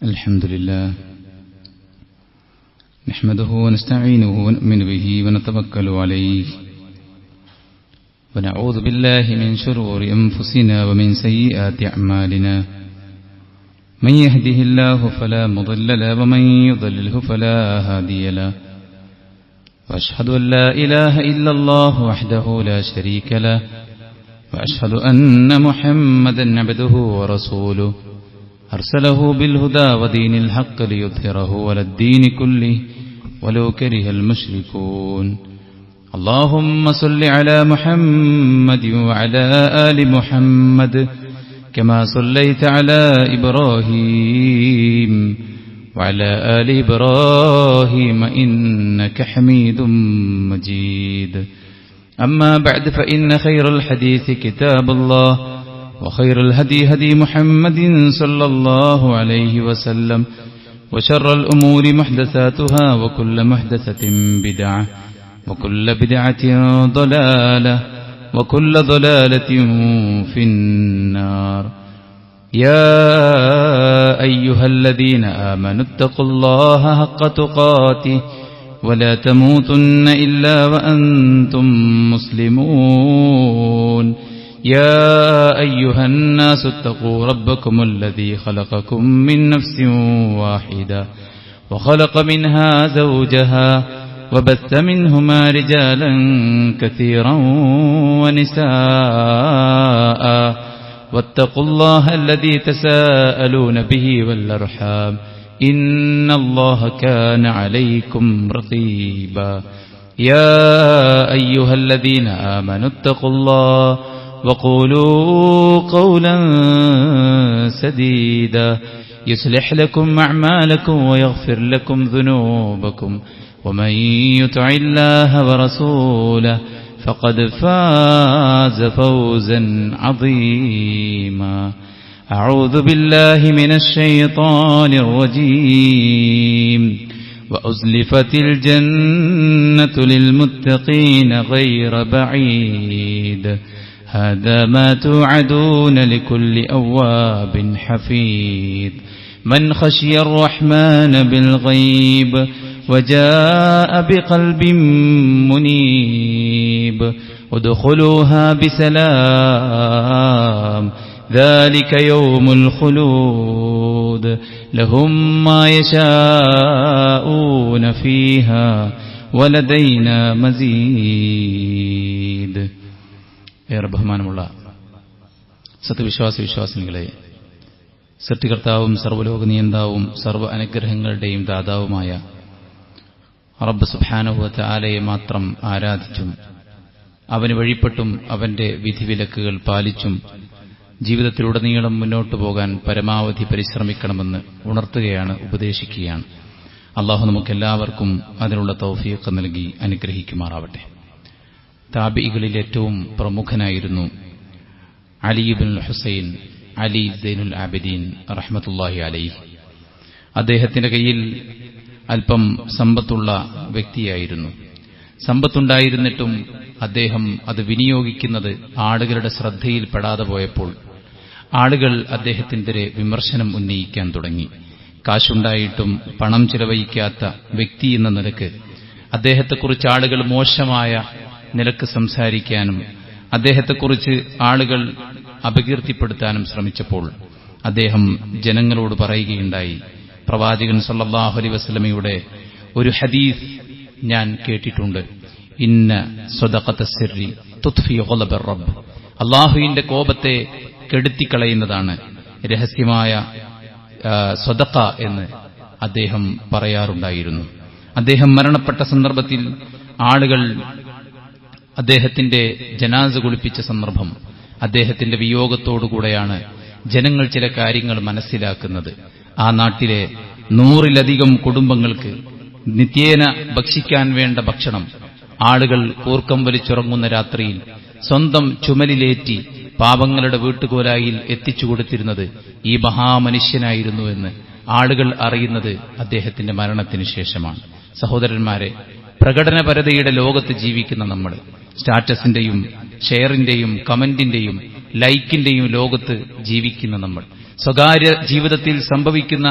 الحمد لله نحمده ونستعينه ونؤمن به ونتوكل عليه ونعوذ بالله من شرور أنفسنا ومن سيئات أعمالنا من يهده الله فلا مضل له ومن يضلله فلا هادي له وأشهد أن لا إله إلا الله وحده لا شريك له وأشهد أن محمدا عبده ورسوله أرسله بالهدى ودين الحق ليظهره على الدين كله ولو كره المشركون اللهم صل على محمد وعلى آل محمد كما صليت على إبراهيم وعلى آل إبراهيم إنك حميد مجيد أما بعد فإن خير الحديث كتاب الله وخير الهدي هدي محمد صلى الله عليه وسلم وشر الأمور محدثاتها وكل محدثة بدعة وكل بدعة ضلالة وكل ضلالة في النار يا أيها الذين آمنوا اتقوا الله حق تقاته ولا تموتن إلا وأنتم مسلمون يا أيها الناس اتقوا ربكم الذي خلقكم من نفس واحدة وخلق منها زوجها وبث منهما رجالا كثيرا ونساء واتقوا الله الذي تساءلون به والأرحام إن الله كان عليكم رقيبا يا أيها الذين آمنوا اتقوا الله وقولوا قولا سديدا يصلح لكم أعمالكم ويغفر لكم ذنوبكم ومن يطع الله ورسوله فقد فاز فوزا عظيما أعوذ بالله من الشيطان الرجيم وأزلفت الجنة للمتقين غير بعيد هذا ما توعدون لكل أواب حفيظ من خشي الرحمن بالغيب وجاء بقلب منيب ادخلوها بسلام ذلك يوم الخلود لهم ما يشاءون فيها ولدينا مزيد. ഏറെ ബഹുമാനമുള്ള സത്യവിശ്വാസിനികളെ, സൃഷ്ടികർത്താവും സർവ്വലോക നിയന്താവും സർവ്വ അനുഗ്രഹങ്ങളുടെയും ദാതാവുമായ റബ്ബ് സുബ്ഹാനഹു വ തആലയെ മാത്രം ആരാധിച്ചും അവന് വഴിപ്പെട്ടും അവന്റെ വിധിവിലക്കുകൾ പാലിച്ചും ജീവിതത്തിലുടനീളം മുന്നോട്ടു പോകാൻ പരമാവധി പരിശ്രമിക്കണമെന്ന് ഉണർത്തുകയാണ്, ഉപദേശിക്കുകയാണ്. അല്ലാഹു നമുക്കെല്ലാവർക്കും അതിനുള്ള തൗഫീഖ് നൽകി അനുഗ്രഹിക്കുമാറാവട്ടെ. താബിഈകളിൽ ഏറ്റവും പ്രമുഖനായിരുന്നു അലി ഇബ്നുൽ ഹുസൈൻ അലി സൈനുൽ ആബിദീൻ റഹ്മത്തുള്ളാഹി അലൈഹി. അദ്ദേഹത്തിന്റെ കയ്യിൽ അല്പം സമ്പത്തുള്ള വ്യക്തിയായിരുന്നു. സമ്പത്തുണ്ടായിരുന്നിട്ടും അദ്ദേഹം അത് വിനിയോഗിക്കുന്നത് ആളുകളുടെ ശ്രദ്ധയിൽപ്പെടാതെ പോയപ്പോൾ ആളുകൾ അദ്ദേഹത്തിനെതിരെ വിമർശനം ഉന്നയിക്കാൻ തുടങ്ങി. കാശുണ്ടായിട്ടും പണം ചിലവഴിക്കാത്ത വ്യക്തി എന്ന നിലക്ക് അദ്ദേഹത്തെക്കുറിച്ച് ആളുകൾ മോശമായ നിലക്ക് സംസാരിക്കാനും അദ്ദേഹത്തെക്കുറിച്ച് ആളുകൾ അപകീർത്തിപ്പെടുത്താനും ശ്രമിച്ചപ്പോൾ അദ്ദേഹം ജനങ്ങളോട് പറയുകയുണ്ടായി, പ്രവാചകൻ സല്ലല്ലാഹു അലൈഹി വസല്ലമയുടെ ഒരു ഹദീസ് ഞാൻ കേട്ടിട്ടുണ്ട്. ഇന്ന സ്വദഖത സിർരി തുത്ഫി ഗളബർ റബ്ബ്. അല്ലാഹുവിന്റെ കോപത്തെ കെടുത്തിക്കളയുന്നതാണ് രഹസ്യമായ സ്വദഖ എന്ന് അദ്ദേഹം പറയാറുണ്ടായിരുന്നു. അദ്ദേഹം മരണപ്പെട്ട സന്ദർഭത്തിൽ ആളുകൾ അദ്ദേഹത്തിന്റെ ജനാസ കുളിപ്പിച്ച സന്ദർഭം, അദ്ദേഹത്തിന്റെ വിയോഗത്തോടുകൂടെയാണ് ജനങ്ങൾ ചില കാര്യങ്ങൾ മനസ്സിലാക്കുന്നത്. ആ നാട്ടിലെ 100-ലധികം കുടുംബങ്ങൾക്ക് നിത്യേന ഭക്ഷിക്കാൻ വേണ്ട ഭക്ഷണം ആളുകൾ കൂർക്കം വലിച്ചുറങ്ങുന്ന രാത്രിയിൽ സ്വന്തം ചുമലിലേറ്റി പാവങ്ങളുടെ വീട്ടുകോലായിൽ എത്തിച്ചു കൊടുത്തിരുന്നത് ഈ മഹാമനുഷ്യനായിരുന്നുവെന്ന് ആളുകൾ അറിയുന്നത് അദ്ദേഹത്തിന്റെ മരണത്തിന് ശേഷമാണ്. സഹോദരന്മാരെ, പ്രകടനപരതയുടെ ലോകത്ത് ജീവിക്കുന്ന നമ്മൾ, സ്റ്റാറ്റസിന്റെയും ഷെയറിന്റെയും കമന്റിന്റെയും ലൈക്കിന്റെയും ലോകത്ത് ജീവിക്കുന്ന നമ്മൾ, സ്വകാര്യ ജീവിതത്തിൽ സംഭവിക്കുന്ന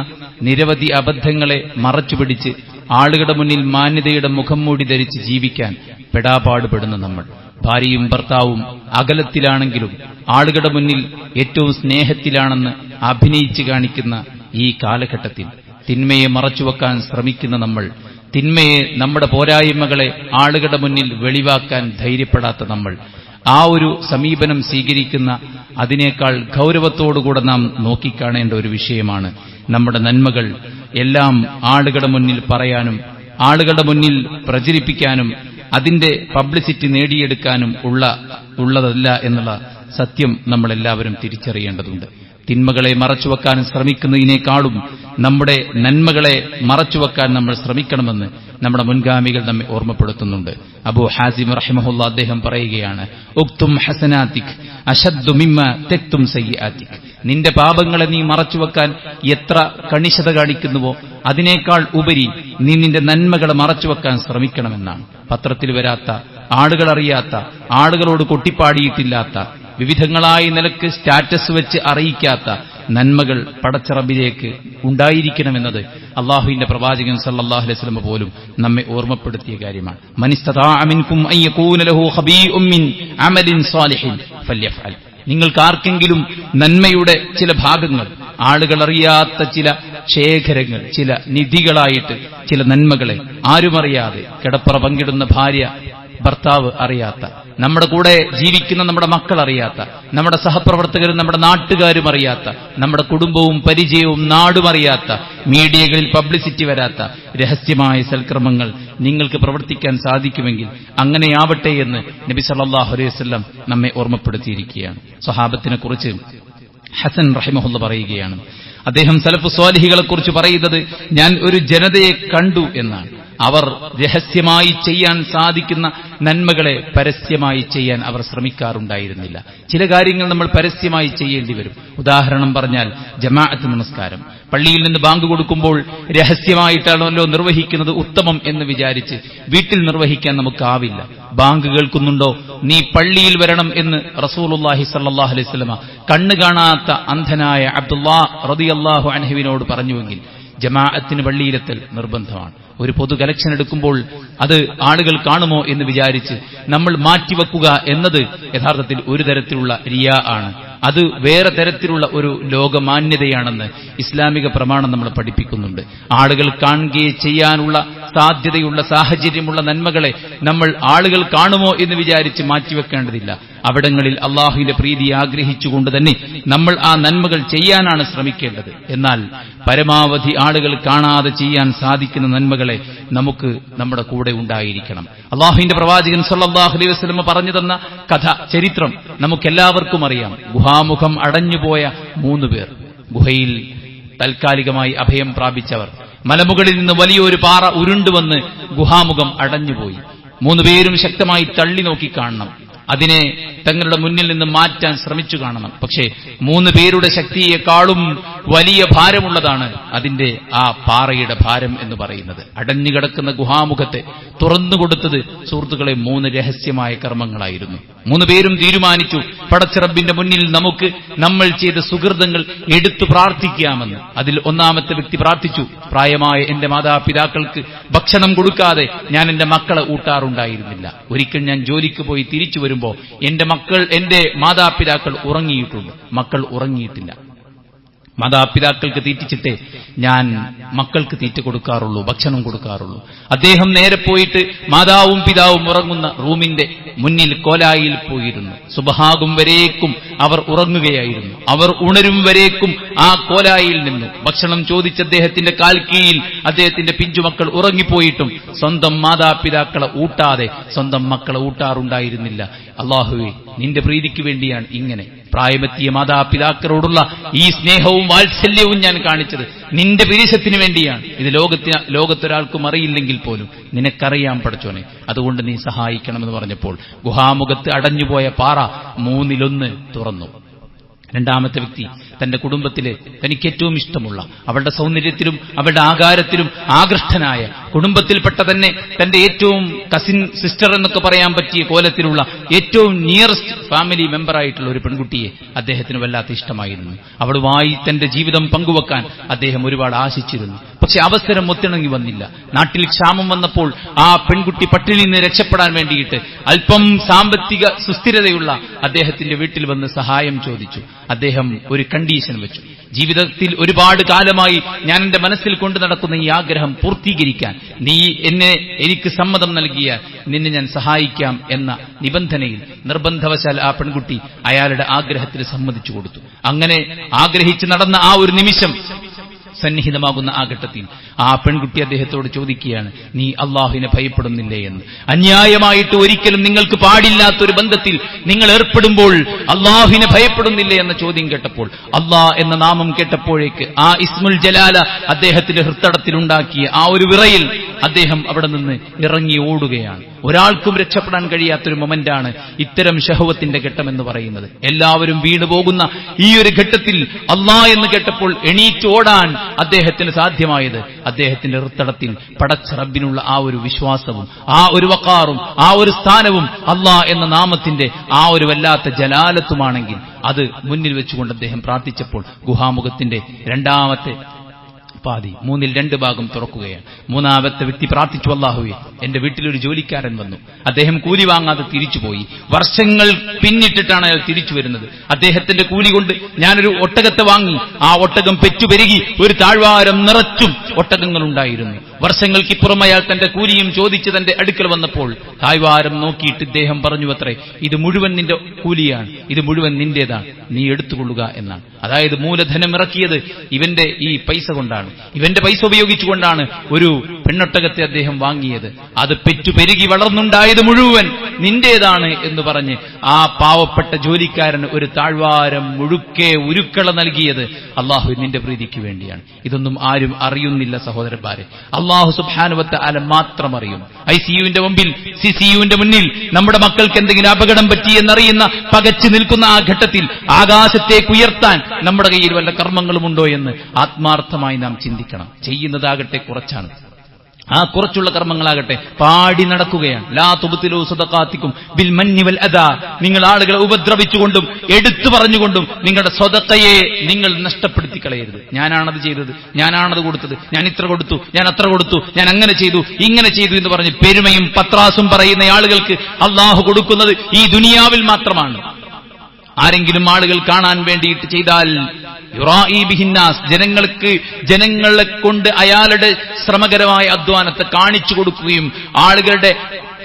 നിരവധി അബദ്ധങ്ങളെ മറച്ചുപിടിച്ച് ആളുകളുടെ മുന്നിൽ മാന്യതയുടെ മുഖം മൂടി ധരിച്ച് ജീവിക്കാൻ പെടാപാടുപെടുന്ന നമ്മൾ, ഭാര്യയും ഭർത്താവും അകലത്തിലാണെങ്കിലും ആളുകളുടെ മുന്നിൽ ഏറ്റവും സ്നേഹത്തിലാണെന്ന് അഭിനയിച്ചു കാണിക്കുന്ന ഈ കാലഘട്ടത്തിൽ തിന്മയെ മറച്ചുവെക്കാൻ ശ്രമിക്കുന്ന നമ്മൾ, തിന്മയെ, നമ്മുടെ പോരായ്മകളെ ആളുകളുടെ മുന്നിൽ വെളിവാക്കാൻ ധൈര്യപ്പെടാത്ത നമ്മൾ, ആ ഒരു സമീപനം സ്വീകരിക്കുന്ന അതിനേക്കാൾ ഗൗരവത്തോടുകൂടെ നാം നോക്കിക്കാണേണ്ട ഒരു വിഷയമാണ് നമ്മുടെ നന്മകൾ എല്ലാം ആളുകളുടെ മുന്നിൽ പറയാനും ആളുകളുടെ മുന്നിൽ പ്രചരിപ്പിക്കാനും അതിന്റെ പബ്ലിസിറ്റി നേടിയെടുക്കാനും ഉള്ളതല്ല എന്നുള്ള സത്യം നമ്മളെല്ലാവരും തിരിച്ചറിയേണ്ടതുണ്ട്. തിന്മകളെ മറച്ചുവെക്കാൻ ശ്രമിക്കുന്നതിനേക്കാളും നമ്മുടെ നന്മകളെ മറച്ചുവെക്കാൻ നമ്മൾ ശ്രമിക്കണമെന്ന് നമ്മുടെ മുൻഗാമികൾ നമ്മെ ഓർമ്മപ്പെടുത്തുന്നുണ്ട്. അബൂ ഹാസിം റഹിമഹുള്ള അദ്ദേഹം പറയുകയാണ്, ഉക്തും ഹസനാതിക് അശദ്ദു മിമ്മ തക്തും സയ്യിആതിക്. നിന്റെ പാപങ്ങളെ നീ മറച്ചുവെക്കാൻ എത്ര കണിശത കാണിക്കുന്നുവോ അതിനേക്കാൾ ഉപരി നീ നിന്റെ നന്മകളെ മറച്ചുവെക്കാൻ ശ്രമിക്കണമെന്നാണ്. പത്രത്തിൽ വരാത്ത, ആളുകൾ അറിയാത്ത, ആളുകളോട് കൊട്ടിപ്പാടിയിട്ടില്ലാത്ത, വിവിധങ്ങളായ നിലക്ക് സ്റ്റാറ്റസ് വെച്ച് അറിയിക്കാത്ത നന്മകൾ പടച്ച റബ്ബിലേക്ക് ഉണ്ടായിരിക്കണമെന്നത് അള്ളാഹുവിന്റെ പ്രവാചകൻ സല്ലല്ലാഹു അലൈഹി വസല്ലം പോലും നമ്മെ ഓർമ്മപ്പെടുത്തിയ കാര്യമാണ്. മനിസ്തതാഅ മിൻകും അൻ യകൂന ലഹു ഖബീഉം മിൻ അമലിൻ സാലിഹിൻ ഫല്യഫ്അൽ. നിങ്ങൾക്ക് ആർക്കെങ്കിലും നന്മയുടെ ചില ഭാഗങ്ങൾ, ആളുകൾ അറിയാത്ത ചില ശേഖരങ്ങൾ, ചില നിധികളായിട്ട് ചില നന്മകളെ ആരുമറിയാതെ, കിടപ്പറ പങ്കിടുന്ന ഭാര്യ ഭർത്താവ് അറിയാത്ത, നമ്മുടെ കൂടെ ജീവിക്കുന്ന നമ്മുടെ മക്കൾ അറിയാത്ത, നമ്മുടെ സഹപ്രവർത്തകരും നമ്മുടെ നാട്ടുകാരും അറിയാത്ത, നമ്മുടെ കുടുംബവും പരിചയവും നാടും അറിയാത്ത, മീഡിയകളിൽ പബ്ലിസിറ്റി വരാത്ത രഹസ്യമായ സൽക്കർമ്മങ്ങൾ നിങ്ങൾക്ക് പ്രവർത്തിക്കാൻ സാധിക്കുമെങ്കിൽ അങ്ങനെയാവട്ടെ എന്ന് നബി സല്ലല്ലാഹു അലൈഹി വസല്ലം നമ്മെ ഓർമ്മപ്പെടുത്തിയിരിക്കുകയാണ്. സ്വഹാബത്തിനെ കുറിച്ച് ഹസൻ റഹിമഹുള്ള പറയുകയാണ്, അദ്ദേഹം സലഫ് സ്വാലിഹികളെ കുറിച്ച് പറയുന്നത്, ഞാൻ ഒരു ജനതയെ കണ്ടു എന്നാണ്. അവർ രഹസ്യമായി ചെയ്യാൻ സാധിക്കുന്ന നന്മകളെ പരസ്യമായി ചെയ്യാൻ അവർ ശ്രമിക്കാറുണ്ടായിരുന്നില്ല. ചില കാര്യങ്ങൾ നമ്മൾ പരസ്യമായി ചെയ്യേണ്ടി വരും. ഉദാഹരണം പറഞ്ഞാൽ ജമാഅത്ത് നമസ്കാരം. പള്ളിയിൽ നിന്ന് ബാങ്ക് കൊടുക്കുമ്പോൾ രഹസ്യമായിട്ടാണല്ലോ നിർവഹിക്കുന്നത് ഉത്തമം എന്ന് വിചാരിച്ച് വീട്ടിൽ നിർവഹിക്കാൻ നമുക്കാവില്ല. ബാങ്ക് കേൾക്കുന്നുണ്ടോ, നീ പള്ളിയിൽ വരണം എന്ന് റസൂലുള്ളാഹി സ്വല്ലല്ലാഹു അലൈഹി വസല്ലമ കണ്ണു കാണാത്ത അന്ധനായ അബ്ദുല്ലാഹ് റളിയല്ലാഹു അൻഹുവിനോട് പറഞ്ഞുവെങ്കിൽ ജമാഅത്തിന് പള്ളിയിലെത്തൽ നിർബന്ധമാണ്. ഒരു പൊതു കലക്ഷൻ എടുക്കുമ്പോൾ അത് ആളുകൾ കാണുമോ എന്ന് വിചാരിച്ച് നമ്മൾ മാറ്റിവെക്കുക എന്നത് യഥാർത്ഥത്തിൽ ഒരു തരത്തിലുള്ള റിയാ ആണ്. അത് വേറെ തരത്തിലുള്ള ഒരു ലോകമാന്യതയാണെന്ന് ഇസ്ലാമിക പ്രമാണം നമ്മൾ പഠിപ്പിക്കുന്നുണ്ട്. ആളുകൾ കാണുകയെ ചെയ്യാനുള്ള സാധ്യതയുള്ള സാഹചര്യമുള്ള നന്മകളെ നമ്മൾ ആളുകൾ കാണുമോ എന്ന് വിചാരിച്ച് മാറ്റിവെക്കേണ്ടതില്ല. അവിടങ്ങളിൽ അള്ളാഹുവിന്റെ പ്രീതി ആഗ്രഹിച്ചുകൊണ്ട് തന്നെ നമ്മൾ ആ നന്മകൾ ചെയ്യാനാണ് ശ്രമിക്കേണ്ടത്. എന്നാൽ പരമാവധി ആളുകൾ കാണാതെ ചെയ്യാൻ സാധിക്കുന്ന നന്മകളെ നമുക്ക് നമ്മുടെ കൂടെ ഉണ്ടായിരിക്കണം. അള്ളാഹുവിന്റെ പ്രവാചകൻ സല്ലല്ലാഹു അലൈഹി വസല്ലം പറഞ്ഞു തന്ന കഥ, ചരിത്രം നമുക്കെല്ലാവർക്കും അറിയാം. ഗുഹാമുഖം അടഞ്ഞുപോയ 3 പേർ, ഗുഹയിൽ താൽക്കാലികമായി അഭയം പ്രാപിച്ചവർ. മലമുകളിൽ നിന്ന് വലിയൊരു പാറ ഉരുണ്ടുവന്ന് ഗുഹാമുഖം അടഞ്ഞുപോയി. 3 പേരും ശക്തമായി തള്ളി നോക്കി കാണണം, അതിനെ തങ്ങളുടെ മുന്നിൽ നിന്ന് മാറ്റാൻ ശ്രമിച്ചു കാണണം. പക്ഷേ 3 പേരുടെ ശക്തിയെക്കാളും വലിയ ഭാരമുള്ളതാണ് അതിന്റെ ആ പാറയുടെ ഭാരം എന്ന് പറയുന്നത്. അടഞ്ഞുകിടക്കുന്ന ഗുഹാമുഖത്തെ തുറന്നുകൊടുത്തത് സുഹൃത്തുക്കളെ 3 രഹസ്യമായ കർമ്മങ്ങളായിരുന്നു. 3 പേരും തീരുമാനിച്ചു, പടച്ച റബ്ബിന്റെ മുന്നിൽ നമുക്ക് നമ്മൾ ചെയ്ത സുഹൃതങ്ങൾ എടുത്തു പ്രാർത്ഥിക്കാമെന്ന്. അതിൽ ഒന്നാമത്തെ വ്യക്തി പ്രാർത്ഥിച്ചു, പ്രായമായ എന്റെ മാതാപിതാക്കൾക്ക് ഭക്ഷണം കൊടുക്കാതെ ഞാൻ എന്റെ മക്കളെ ഊട്ടാറുണ്ടായിരുന്നില്ല. ഒരിക്കൽ ഞാൻ ജോലിക്ക് പോയി തിരിച്ചു വരുമ്പോ എന്റെ മാതാപിതാക്കൾ ഉറങ്ങിയിട്ടുണ്ട്, മക്കൾ ഉറങ്ങിയിട്ടില്ല. മാതാപിതാക്കൾക്ക് തീറ്റിച്ചിട്ടേ ഞാൻ മക്കൾക്ക് തീറ്റ കൊടുക്കാറുള്ളൂ, ഭക്ഷണം കൊടുക്കാറുള്ളൂ. അദ്ദേഹം നേരെ പോയിട്ട് മാതാവും പിതാവും ഉറങ്ങുന്ന റൂമിന്റെ മുന്നിൽ കോലായിൽ പോയിരുന്നു. സുബഹാകും വരേക്കും അവർ ഉറങ്ങുകയായിരുന്നു. അവർ ഉണരും വരേക്കും ആ കോലായിൽ നിന്നു ഭക്ഷണം ചോദിച്ച അദ്ദേഹത്തിന്റെ കാൽ കീഴിൽ അദ്ദേഹത്തിന്റെ പിഞ്ചുമക്കൾ ഉറങ്ങിപ്പോയിട്ടും സ്വന്തം മാതാപിതാക്കളെ ഊട്ടാതെ സ്വന്തം മക്കളെ ഊട്ടാറുണ്ടായിരുന്നില്ല. അല്ലാഹുവേ, നിന്റെ പ്രീതിക്ക് വേണ്ടിയാണ് ഇങ്ങനെ പ്രായമെത്തിയ മാതാപിതാക്കളോടുള്ള ഈ സ്നേഹവും വാത്സല്യവും ഞാൻ കാണിച്ചത് നിന്റെ പിരിശത്തിന് വേണ്ടിയാണ്. ഇത് ലോകത്തൊരാൾക്കും അറിയില്ലെങ്കിൽ പോലും നിനക്കറിയാൻ പടച്ചോനെ, അതുകൊണ്ട് നീ സഹായിക്കണമെന്ന് പറഞ്ഞപ്പോൾ ഗുഹാമുഖത്ത് അടഞ്ഞുപോയ പാറ 3-1 തുറന്നു. രണ്ടാമത്തെ വ്യക്തി തന്റെ കുടുംബത്തിലെ തനിക്ക് ഏറ്റവും ഇഷ്ടമുള്ള, അവളുടെ സൗന്ദര്യത്തിലും അവളുടെ ആകാരത്തിലും ആകൃഷ്ടനായ, കുടുംബത്തിൽപ്പെട്ട തന്നെ തന്റെ ഏറ്റവും കസിൻ സിസ്റ്റർ എന്നൊക്കെ പറയാൻ പറ്റിയ കോലത്തിലുള്ള ഏറ്റവും നിയറസ്റ്റ് ഫാമിലി മെമ്പറായിട്ടുള്ള ഒരു പെൺകുട്ടിയെ അദ്ദേഹത്തിന് വല്ലാത്ത ഇഷ്ടമായിരുന്നു. അവളുമായി തന്റെ ജീവിതം പങ്കുവെക്കാൻ അദ്ദേഹം ഒരുപാട് ആശിച്ചിരുന്നു. പക്ഷെ അവസരം ഒത്തിണങ്ങി വന്നില്ല. നാട്ടിൽ ക്ഷാമം വന്നപ്പോൾ ആ പെൺകുട്ടി പട്ടിണിയിൽ നിന്ന് രക്ഷപ്പെടാൻ വേണ്ടിയിട്ട് അല്പം സാമ്പത്തിക സുസ്ഥിരതയുള്ള അദ്ദേഹത്തിന്റെ വീട്ടിൽ വന്ന് സഹായം ചോദിച്ചു. അദ്ദേഹം ഒരു കണ്ടീഷൻ വെച്ചു. ജീവിതത്തിൽ ഒരുപാട് കാലമായി ഞാൻ എന്റെ മനസ്സിൽ കൊണ്ടു നടക്കുന്ന ഈ ആഗ്രഹം പൂർത്തീകരിക്കാൻ നീ എനിക്ക് സമ്മതം നൽകിയാൽ നിന്നെ ഞാൻ സഹായിക്കാം എന്ന നിബന്ധനയിൽ നിർബന്ധവശാൽ ആ പെൺകുട്ടി അയാളുടെ ആഗ്രഹത്തിൽ സമ്മതിച്ചു കൊടുത്തു. അങ്ങനെ ആഗ്രഹിച്ച് നടന്ന ആ ഒരു നിമിഷം സന്നിഹിതമാകുന്ന ആ ഘട്ടത്തിൽ ആ പെൺകുട്ടി അദ്ദേഹത്തോട് ചോദിക്കുകയാണ്, നീ അള്ളാഹുവിനെ ഭയപ്പെടുന്നില്ലേ എന്ന്. അന്യായമായിട്ട് ഒരിക്കലും നിങ്ങൾക്ക് പാടില്ലാത്തൊരു ബന്ധത്തിൽ നിങ്ങൾ ഏർപ്പെടുമ്പോൾ അള്ളാഹുവിനെ ഭയപ്പെടുന്നില്ലേ എന്ന ചോദ്യം കേട്ടപ്പോൾ, അള്ളാഹ് എന്ന നാമം കേട്ടപ്പോഴേക്ക് ആ ഇസ്മുൽ ജലാല അദ്ദേഹത്തിന്റെ ഹൃത്തടത്തിലുണ്ടാക്കിയ ആ ഒരു വിറയിൽ അദ്ദേഹം അവിടെ നിന്ന് ഇറങ്ങി ഓടുകയാണ്. ഒരാൾക്കും രക്ഷപ്പെടാൻ കഴിയാത്തൊരു മൊമെന്റാണ് ഇത്തരം ശഹവത്തിന്റെ ഘട്ടമെന്ന് പറയുന്നത്. എല്ലാവരും വീണുപോകുന്ന ഈ ഒരു ഘട്ടത്തിൽ അള്ളാഹ് എന്ന് കേട്ടപ്പോൾ എണീറ്റ് ഓടാൻ അദ്ദേഹത്തിന് സാധ്യമായത് അദ്ദേഹത്തിന്റെ ഹൃത്തടത്തിൽ പടച്ച റബ്ബിനുള്ള ആ ഒരു വിശ്വാസവും ആ ഒരു വഖാറും ആ ഒരു സ്ഥാനവും അള്ളാഹ് എന്ന നാമത്തിന്റെ ആ ഒരു വല്ലാത്ത ജലാലത്തുമാണെങ്കിൽ അത് മുന്നിൽ വെച്ചുകൊണ്ട് അദ്ദേഹം പ്രാർത്ഥിച്ചപ്പോൾ ഗുഹാമുഖത്തിന്റെ രണ്ടാമത്തെ പാതി, 2 ഭാഗം തുറക്കുകയാണ്. മൂന്നാമത്തെ വ്യക്തി പ്രാർത്ഥിച്ചു, അല്ലാഹുവേ, എന്റെ വീട്ടിലൊരു ജോലിക്കാരൻ വന്നു, അദ്ദേഹം കൂലി വാങ്ങാതെ തിരിച്ചുപോയി. വർഷങ്ങൾ പിന്നിട്ടിട്ടാണ് അയാൾ തിരിച്ചു വരുന്നത്. അദ്ദേഹത്തിന്റെ കൂലി കൊണ്ട് ഞാനൊരു ഒട്ടകത്തെ വാങ്ങി. ആ ഒട്ടകം പെറ്റുപെരുകി ഒരു താഴ്വാരം നിറച്ചും ഒട്ടകങ്ങളുണ്ടായിരുന്നു. വർഷങ്ങൾക്കിപ്പുറം അയാൾ തന്റെ കൂലിയും ചോദിച്ച് തന്റെ അടുക്കൽ വന്നപ്പോൾ താഴ്വാരം നോക്കിയിട്ട് ഇദ്ദേഹം പറഞ്ഞു അത്രേ, ഇത് മുഴുവൻ നിന്റെ കൂലിയാണ്, ഇത് മുഴുവൻ നിന്റേതാണ്, നീ എടുത്തുകൊള്ളുക എന്നാണ്. അതായത് മൂലധനം ഇറക്കിയത് ഇവന്റെ ഈ പൈസ കൊണ്ടാണ്, ഇവന്റെ പൈസ ഉപയോഗിച്ചുകൊണ്ടാണ് ഒരു പെണ്ണൊട്ടകത്തെ അദ്ദേഹം വാങ്ങിയത്. അത് പെറ്റുപെരുകി വളർന്നുണ്ടായത് മുഴുവൻ നിന്റേതാണ് എന്ന് പറഞ്ഞ് ആ പാവപ്പെട്ട ജോലിക്കാരന് ഒരു താഴ്വാരം മുഴുക്കെ ഉരുക്കള നൽകിയത് അള്ളാഹു നിന്റെ പ്രീതിക്ക് വേണ്ടിയാണ്. ഇതൊന്നും ആരും അറിയുന്നില്ല സഹോദരന്മാരെ, അള്ളാഹു സുബ്ഹാനഹു വ തആല മാത്രം അറിയും. ICUവിന്റെ മുമ്പിൽ, CCUവിന്റെ മുന്നിൽ നമ്മുടെ മക്കൾക്ക് എന്തെങ്കിലും അപകടം പറ്റിയെന്നറിയുന്ന പകച്ചു നിൽക്കുന്ന ആ ഘട്ടത്തിൽ ആകാശത്തേക്ക് ഉയർത്താൻ നമ്മുടെ കയ്യിൽ വല്ല കർമ്മങ്ങളുമുണ്ടോ എന്ന് ആത്മാർത്ഥമായി നാം ചിന്തിക്കണം. ചെയ്യുന്നതാകട്ടെ കുറച്ചാണ്. ആ കുറച്ചുള്ള കർമ്മങ്ങളാകട്ടെ പാടി നടക്കുകയാണ്. ലാ തുബ്തിലൂ സദഖാത്തിക്കും ബിൽ മന്നി വൽ അദാ. നിങ്ങൾ ആളുകളെ ഉപദ്രവിച്ചുകൊണ്ടും എടുത്തു പറഞ്ഞുകൊണ്ടും നിങ്ങളുടെ സ്വതക്കയെ നിങ്ങൾ നഷ്ടപ്പെടുത്തി കളയരുത്. ഞാനാണത് ചെയ്തത്, ഞാനാണത് കൊടുത്തത്, ഞാൻ ഇത്ര കൊടുത്തു, ഞാൻ അത്ര കൊടുത്തു, ഞാൻ അങ്ങനെ ചെയ്തു, ഇങ്ങനെ ചെയ്തു എന്ന് പറഞ്ഞ് പെരുമയും പത്രാസും പറയുന്ന ആളുകൾക്ക് അള്ളാഹു കൊടുക്കുന്നത് ഈ ദുനിയാവിൽ മാത്രമാണ്. ആരെങ്കിലും ആളുകൾ കാണാൻ വേണ്ടിയിട്ട് ചെയ്താൽ യുറാഇ ബിഹിന്നാസ്, ജനങ്ങളെ കൊണ്ട് അയാളുടെ ശ്രമകരമായ അധ്വാനത്തെ കാണിച്ചു കൊടുക്കുകയും ആളുകളുടെ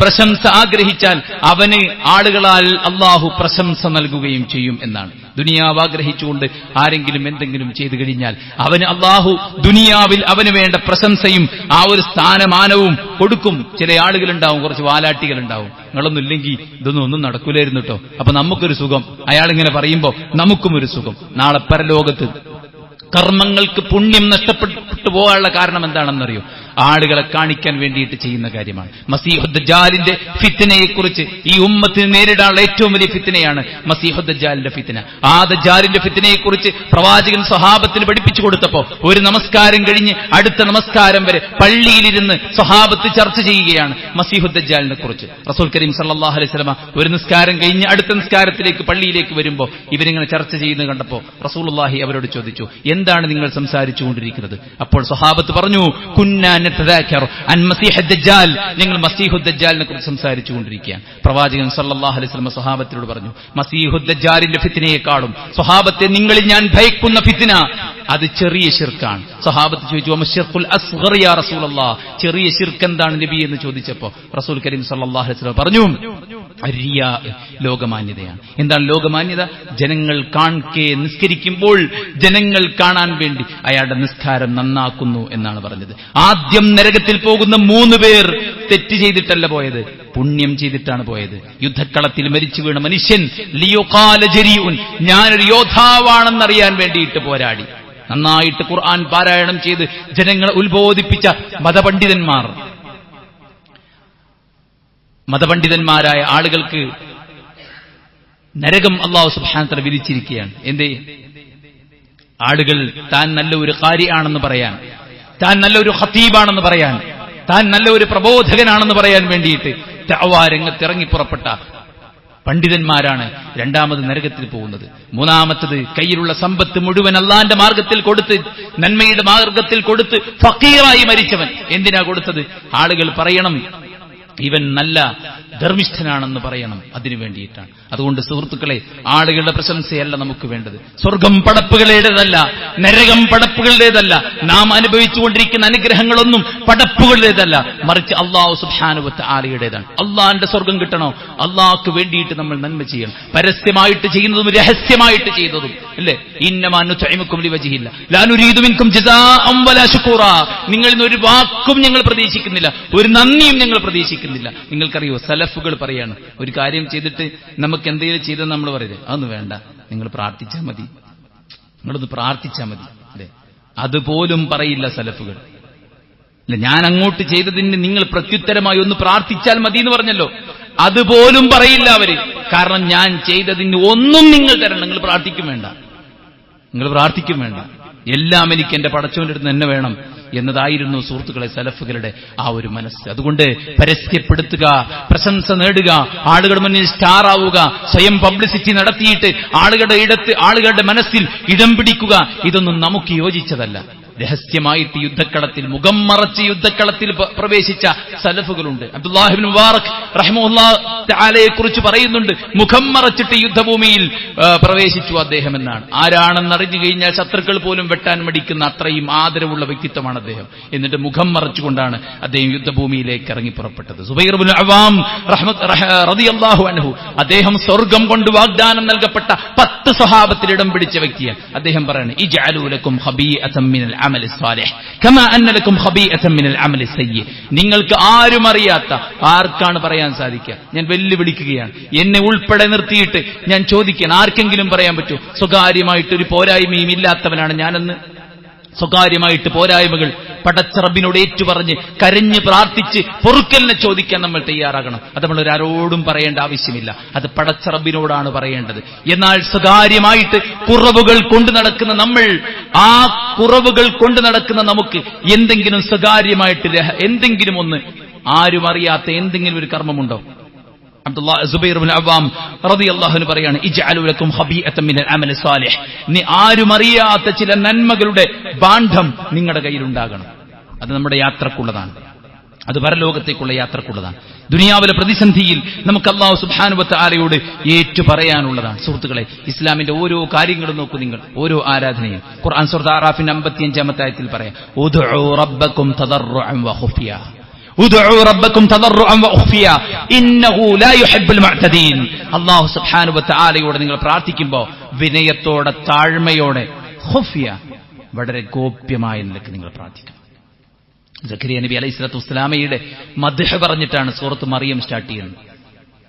പ്രശംസ ആഗ്രഹിച്ചാൽ അവന് ആളുകളാൽ അള്ളാഹു പ്രശംസ നൽകുകയും ചെയ്യും എന്നാണ്. ദുനിയാവ് ആഗ്രഹിച്ചുകൊണ്ട് ആരെങ്കിലും എന്തെങ്കിലും ചെയ്തു കഴിഞ്ഞാൽ അവന് അള്ളാഹു ദുനിയാവിൽ അവന് വേണ്ട പ്രശംസയും ആ ഒരു സ്ഥാനമാനവും കൊടുക്കും. ചില ആളുകളുണ്ടാവും, കുറച്ച് വാലാട്ടികളുണ്ടാവും, നിങ്ങളൊന്നും ഇല്ലെങ്കിൽ ഒന്നും നടക്കൂലായിരുന്നു കേട്ടോ, അപ്പൊ നമുക്കൊരു സുഖം, അയാളിങ്ങനെ പറയുമ്പോ നമുക്കും ഒരു സുഖം. നാളെ പരലോകത്ത് കർമ്മങ്ങൾക്ക് പുണ്യം നഷ്ടപ്പെട്ടു പോകാനുള്ള കാരണം എന്താണെന്നറിയോ? ആളുകളെ കാണിക്കാൻ വേണ്ടിയിട്ട് ചെയ്യുന്ന കാര്യമാണ്. മസീഹു ദജ്ജാലിന്റെ ഫിത്നയെക്കുറിച്ച് ഈ ഉമ്മത്തിന് നേരിടാനുള്ള ഏറ്റവും വലിയ ഫിത്നയാണ് മസീഹു ദജ്ജാലിന്റെ ഫിത്ന. ആ ദജ്ജാലിന്റെ ഫിത്നയെക്കുറിച്ച് പ്രവാചകൻ സ്വഹാബത്തിന് പഠിപ്പിച്ചു കൊടുത്തപ്പോ ഒരു നമസ്കാരം കഴിഞ്ഞ് അടുത്ത നമസ്കാരം വരെ പള്ളിയിലിരുന്ന് സ്വഹാബത്ത് ചർച്ച ചെയ്യുകയാണ് മസീഹു ദജ്ജാലിനെ കുറിച്ച്. റസൂൽ കരീം സല്ലല്ലാഹു അലൈഹി വസല്ലം ഒരു നിസ്കാരം കഴിഞ്ഞ് അടുത്ത നിസ്കാരത്തിലേക്ക് പള്ളിയിലേക്ക് വരുമ്പോൾ ഇവരിങ്ങനെ ചർച്ച ചെയ്യുന്നത് കണ്ടപ്പോ റസൂലുള്ളാഹി അവരോട് ചോദിച്ചു, എന്താണ് നിങ്ങൾ സംസാരിച്ചുകൊണ്ടിരിക്കുന്നത്? അപ്പോൾ സ്വഹാബത്ത് പറഞ്ഞു, കുന്നാ നതദാക്കറു അൻ മസീഹ് ദജ്ജാൽ, ഞങ്ങൾ മസീഹു ദജ്ജാലിനെ കുറിച്ച് സംസാരിച്ചുകൊണ്ടിരിക്കുകയാണ്. പ്രവാചകൻ സല്ലല്ലാഹു അലൈഹി വസല്ലം സ്വഹാബത്തിനോട് പറഞ്ഞു, മസീഹു ദജ്ജാലിന്റെ ഫിത്നയെക്കാളും സ്വഹാബത്തെ നിങ്ങളിൽ ഞാൻ ഭയക്കുന്ന ഫിത്ന അത് ചെറിയ ശിർക്കാണ്. സ്വഹാബത്ത് ചോദിച്ചു, വമശ്ശിർഖുൽ അസ്ഗർ യാ റസൂലല്ലാഹ്, ചെറിയ ശിർക്ക് എന്താണ് നബി എന്ന് ചോദിച്ചപ്പോൾ റസൂൽ കരീം സല്ലല്ലാഹു അലൈഹി വസല്ലം പറഞ്ഞു, റിയാ, ലോകമാന്യതയാണ്. എന്താണ് ലോകമാന്യത? ജനങ്ങൾ കാൺകെ നിസ്കരിക്കുമ്പോൾ ജനങ്ങൾ കാണാൻ വേണ്ടി അയാളുടെ നിസ്കാരം നന്നാക്കുന്നു എന്നാണ് പറഞ്ഞത്. ആദ്യം നരകത്തിൽ പോകുന്ന 3 പേർ തെറ്റ് ചെയ്തിട്ടല്ല പോയത്, പുണ്യം ചെയ്തിട്ടാണ് പോയത്. യുദ്ധക്കളത്തിൽ മരിച്ചു വീണ മനുഷ്യൻ ലിയുഖാല ജരീഉൻ, ഞാനൊരു യോദ്ധാവാണെന്നറിയാൻ വേണ്ടിയിട്ട് പോരാടി. നന്നായിട്ട് ഖുർആൻ പാരായണം ചെയ്ത് ജനങ്ങളെ ഉത്ബോധിപ്പിച്ച മതപണ്ഡിതന്മാരായ ആളുകൾക്ക് നരകം അല്ലാഹു സുബ്ഹാനഹു വ തആല വിധിച്ചിരിക്കുകയാണ്. എന്തേ? ആളുകൾ താൻ നല്ലൊരു ഖാരിയാണെന്ന് പറയാൻ, താൻ നല്ലൊരു ഖതീബാണെന്ന് പറയാൻ, താൻ നല്ലൊരു പ്രബോധകനാണെന്ന് പറയാൻ വേണ്ടിയിട്ട് ദഅ്വാ രംഗത്തിറങ്ങി പുറപ്പെട്ട പണ്ഡിതന്മാരാണ് രണ്ടാമത് നരകത്തിൽ പോകുന്നത്. മൂന്നാമത്തത് കയ്യിലുള്ള സമ്പത്ത് മുഴുവൻ അള്ളാന്റെ മാർഗത്തിൽ കൊടുത്ത്, നന്മയുടെ മാർഗത്തിൽ കൊടുത്ത് ഫഖീറായി മരിച്ചവൻ. എന്തിനാ കൊടുത്തത്? ആളുകൾ പറയണം ഇവൻ നല്ല ധർമ്മിഷ്ഠനാണെന്ന് പറയണം, അതിനു വേണ്ടിയിട്ടാണ്. അതുകൊണ്ട് സുഹൃത്തുക്കളെ, ആളുകളുടെ പ്രശംസയല്ല നമുക്ക് വേണ്ടത്. സ്വർഗം പടപ്പുകളുടേതല്ല, നരകം പടപ്പുകളുടേതല്ല, നാം അനുഭവിച്ചുകൊണ്ടിരിക്കുന്ന അനുഗ്രഹങ്ങളൊന്നും പടപ്പുകളുടേതല്ല, മറിച്ച് അല്ലാഹു സുബ്ഹാനഹു വ തആലയുടേതാണ്. അള്ളാന്റെ സ്വർഗം കിട്ടണോ, അള്ളാഹ്ക്ക് വേണ്ടിയിട്ട് നമ്മൾ നന്മ ചെയ്യണം. പരസ്യമായിട്ട് ചെയ്യുന്നതും രഹസ്യമായിട്ട് ചെയ്യുന്നതും അല്ലേ. ഇന്നമാ നുത്ഇമുക്കും ലിവജ്ഹില്ല ലാ നുരീദു മിൻകും ജസാഅൻ വലാ ശുകൂറാ. നിങ്ങളിൽ നിന്ന് ഒരു വാക്കും ഞങ്ങൾ പ്രതീക്ഷിക്കുന്നില്ല, ഒരു നന്ദിയും ഞങ്ങൾ പ്രതീക്ഷിക്കുന്നില്ല. നിങ്ങൾക്കറിയോ, സലഫുകൾ പറയാണ്, ഒരു കാര്യം ചെയ്തിട്ട് നമുക്ക് എന്തെങ്കിലും ചെയ്തെന്ന് നമ്മൾ പറയുന്നത്, അതൊന്നും വേണ്ട, നിങ്ങൾ പ്രാർത്ഥിച്ചാൽ മതി, നിങ്ങളൊന്ന് പ്രാർത്ഥിച്ചാൽ മതി അല്ലെ. അതുപോലും പറയില്ല സലഫുകൾ. അല്ല, ഞാൻ അങ്ങോട്ട് ചെയ്തതിന് നിങ്ങൾ പ്രത്യുത്തരമായി ഒന്ന് പ്രാർത്ഥിച്ചാൽ മതി എന്ന് പറഞ്ഞല്ലോ, അതുപോലും പറയില്ല അവര്. കാരണം ഞാൻ ചെയ്തതിന് ഒന്നും നിങ്ങൾ തരണം, നിങ്ങൾ പ്രാർത്ഥിക്കും വേണ്ട, നിങ്ങൾ പ്രാർത്ഥിക്കും വേണ്ട, എല്ലാം എനിക്ക് എന്റെ പടച്ചവന്റെ അടുത്ത് തന്നെ വേണം എന്നതായിരുന്നു സുഹൃത്തുക്കളെ സലഫുകളുടെ ആ ഒരു മനസ്സ്. അതുകൊണ്ട് പരസ്യപ്പെടുത്തുക, പ്രശംസ നേടുക, ആളുകളുടെ മുന്നിൽ സ്റ്റാർ ആവുക, സ്വയം പബ്ലിസിറ്റി നടത്തിയിട്ട് ആളുകളുടെ മനസ്സിൽ ഇടം പിടിക്കുക, ഇതൊന്നും നമുക്ക് യോജിച്ചതല്ല. രഹസ്യമായിട്ട് യുദ്ധക്കളത്തിൽ, മുഖം മറച്ച് യുദ്ധക്കളത്തിൽ പ്രവേശിച്ച സലഫുകളുണ്ട്. അബ്ദുല്ലാഹി ഇബ്നു മുബാറക് റഹിമഹുല്ലാഹു തആലയെ കുറിച്ച് പറയുന്നുണ്ട്, മുഖം മറച്ചിട്ട് യുദ്ധഭൂമിയിൽ പ്രവേശിച്ചു അദ്ദേഹം എന്നാണ്. ആരാണെന്ന് അറിഞ്ഞു കഴിഞ്ഞാൽ ശത്രുക്കൾ പോലും വെട്ടാൻ മടിക്കുന്ന അത്രയും ആദരവുള്ള വ്യക്തിത്വമാണ് അദ്ദേഹം. എന്നിട്ട് മുഖം മറച്ചുകൊണ്ടാണ് അദ്ദേഹം യുദ്ധഭൂമിയിലേക്ക് ഇറങ്ങി പുറപ്പെട്ടത്. സുബൈർ ഇബ്നു അവ്വാം റളിയല്ലാഹു അൻഹു, അദ്ദേഹം സ്വർഗം കൊണ്ട് വാഗ്ദാനം നൽകപ്പെട്ട 10 സ്വഹാബത്തിൽ ഇടം പിടിച്ച വ്യക്തിയാണ്. അദ്ദേഹം പറയുന്നത്, ഇജ്അലൂ ലക്കും ഖബീഅതൻ മിനൽ അമലി സ്വാലിഹ് കമാ അന്ന ലക്കും ഖബീഅതൻ മിനൽ അമലി സയ്യി. നിങ്ങൾക്ക് ആരും അറിയാത്ത, ആർക്കാണ് പറയാൻ സാധിക്കുക, ഞാൻ വെല്ലുവിളിക്കുകയാണ്, എന്നെ ഉൾപ്പെടെ നിർത്തിയിട്ട് ഞാൻ ചോദിക്കാൻ, ആർക്കെങ്കിലും പറയാൻ പറ്റൂ സ്വകാര്യമായിട്ടൊരു പോരായ്മയും ഇല്ലാത്തവനാണ് ഞാനെന്ന്? സ്വകാര്യമായിട്ട് പോരായ്മകൾ പടച്ച റബ്ബിനോട് ഏറ്റുപറഞ്ഞ് കരഞ്ഞ് പ്രാർത്ഥിച്ച് പൊറുക്കലിനെ ചോദിക്കാൻ നമ്മൾ തയ്യാറാകണം. അത് നമ്മൾ ആരോടും പറയേണ്ട ആവശ്യമില്ല, അത് പടച്ച റബ്ബിനോടാണ് പറയേണ്ടത്. എന്നാൽ സ്വകാര്യമായിട്ട് കുറവുകൾ കൊണ്ടു നടക്കുന്ന നമ്മൾ, ആ കുറവുകൾ കൊണ്ടു നടക്കുന്ന നമുക്ക് എന്തെങ്കിലും സ്വകാര്യമായിട്ട് എന്തെങ്കിലും ഒന്ന്, ആരും അറിയാത്ത എന്തെങ്കിലും ഒരു കർമ്മമുണ്ടോ? സുബൈർ ഇബ്നു അവ്വാം റളിയല്ലാഹു അൻഹു പറയാണ്, ഇജ്അലൂ ലക്കും ഖബീഅതൻ മിനൽ അമലി സ്വാലിഹ്. നീ ആരും അറിയാത്ത ചില നന്മകളുടെ ഭാണ്ഡം നിങ്ങളുടെ കയ്യിലുണ്ടാകണം. അത് നമ്മുടെ യാത്രക്കുള്ളതാണ്, അത് പരലോകത്തേക്കുള്ള യാത്രക്കുള്ളതാണ്. ദുനിയാവിലെ പ്രതിസന്ധിയിൽ നമുക്ക് അല്ലാഹു സുബ്ഹാനഹു വ തആലയോട് ഏറ്റു പറയാനുള്ളതാണ്. സുഹൃത്തുക്കളെ, ഇസ്ലാമിന്റെ ഓരോ കാര്യങ്ങളും നോക്കൂ നിങ്ങൾ, ഓരോ ആരാധനയും. ഖുർആൻ സൂറത്ത് അറാഫിന്റെ 55-ാമത്തെ ആയത്തിൽ പറയാം, ഉദ്ഉ റബ്ബക്കും തദർറുഅൻ വ ഖുഫിയ. ഉദ്ഉ റബ്ബക്കും തദർറുഅൻ വ ഖുഫിയ ഇന്നഹു ലാ യുഹിബ്ബുൽ മുഅ്തദീൻ. അല്ലാഹു സുബ്ഹാനഹു വ തആലയോട് നിങ്ങൾ പ്രാർത്ഥിക്കുമ്പോൾ വിനയത്തോടെ, താഴ്മയോടെ, ഖുഫിയ, വളരെ ഗോപ്യമായ നിലയ്ക്ക് നിങ്ങൾ പ്രാർത്ഥിക്കണം. സക്കരിയ നബി അലൈഹിസ്സലാത്തു വസ്സലാമയുടെ മദ്ഹ് പറഞ്ഞിട്ടാണ് സൂറത്ത് മറിയം സ്റ്റാർട്ട് ചെയ്യുന്നത്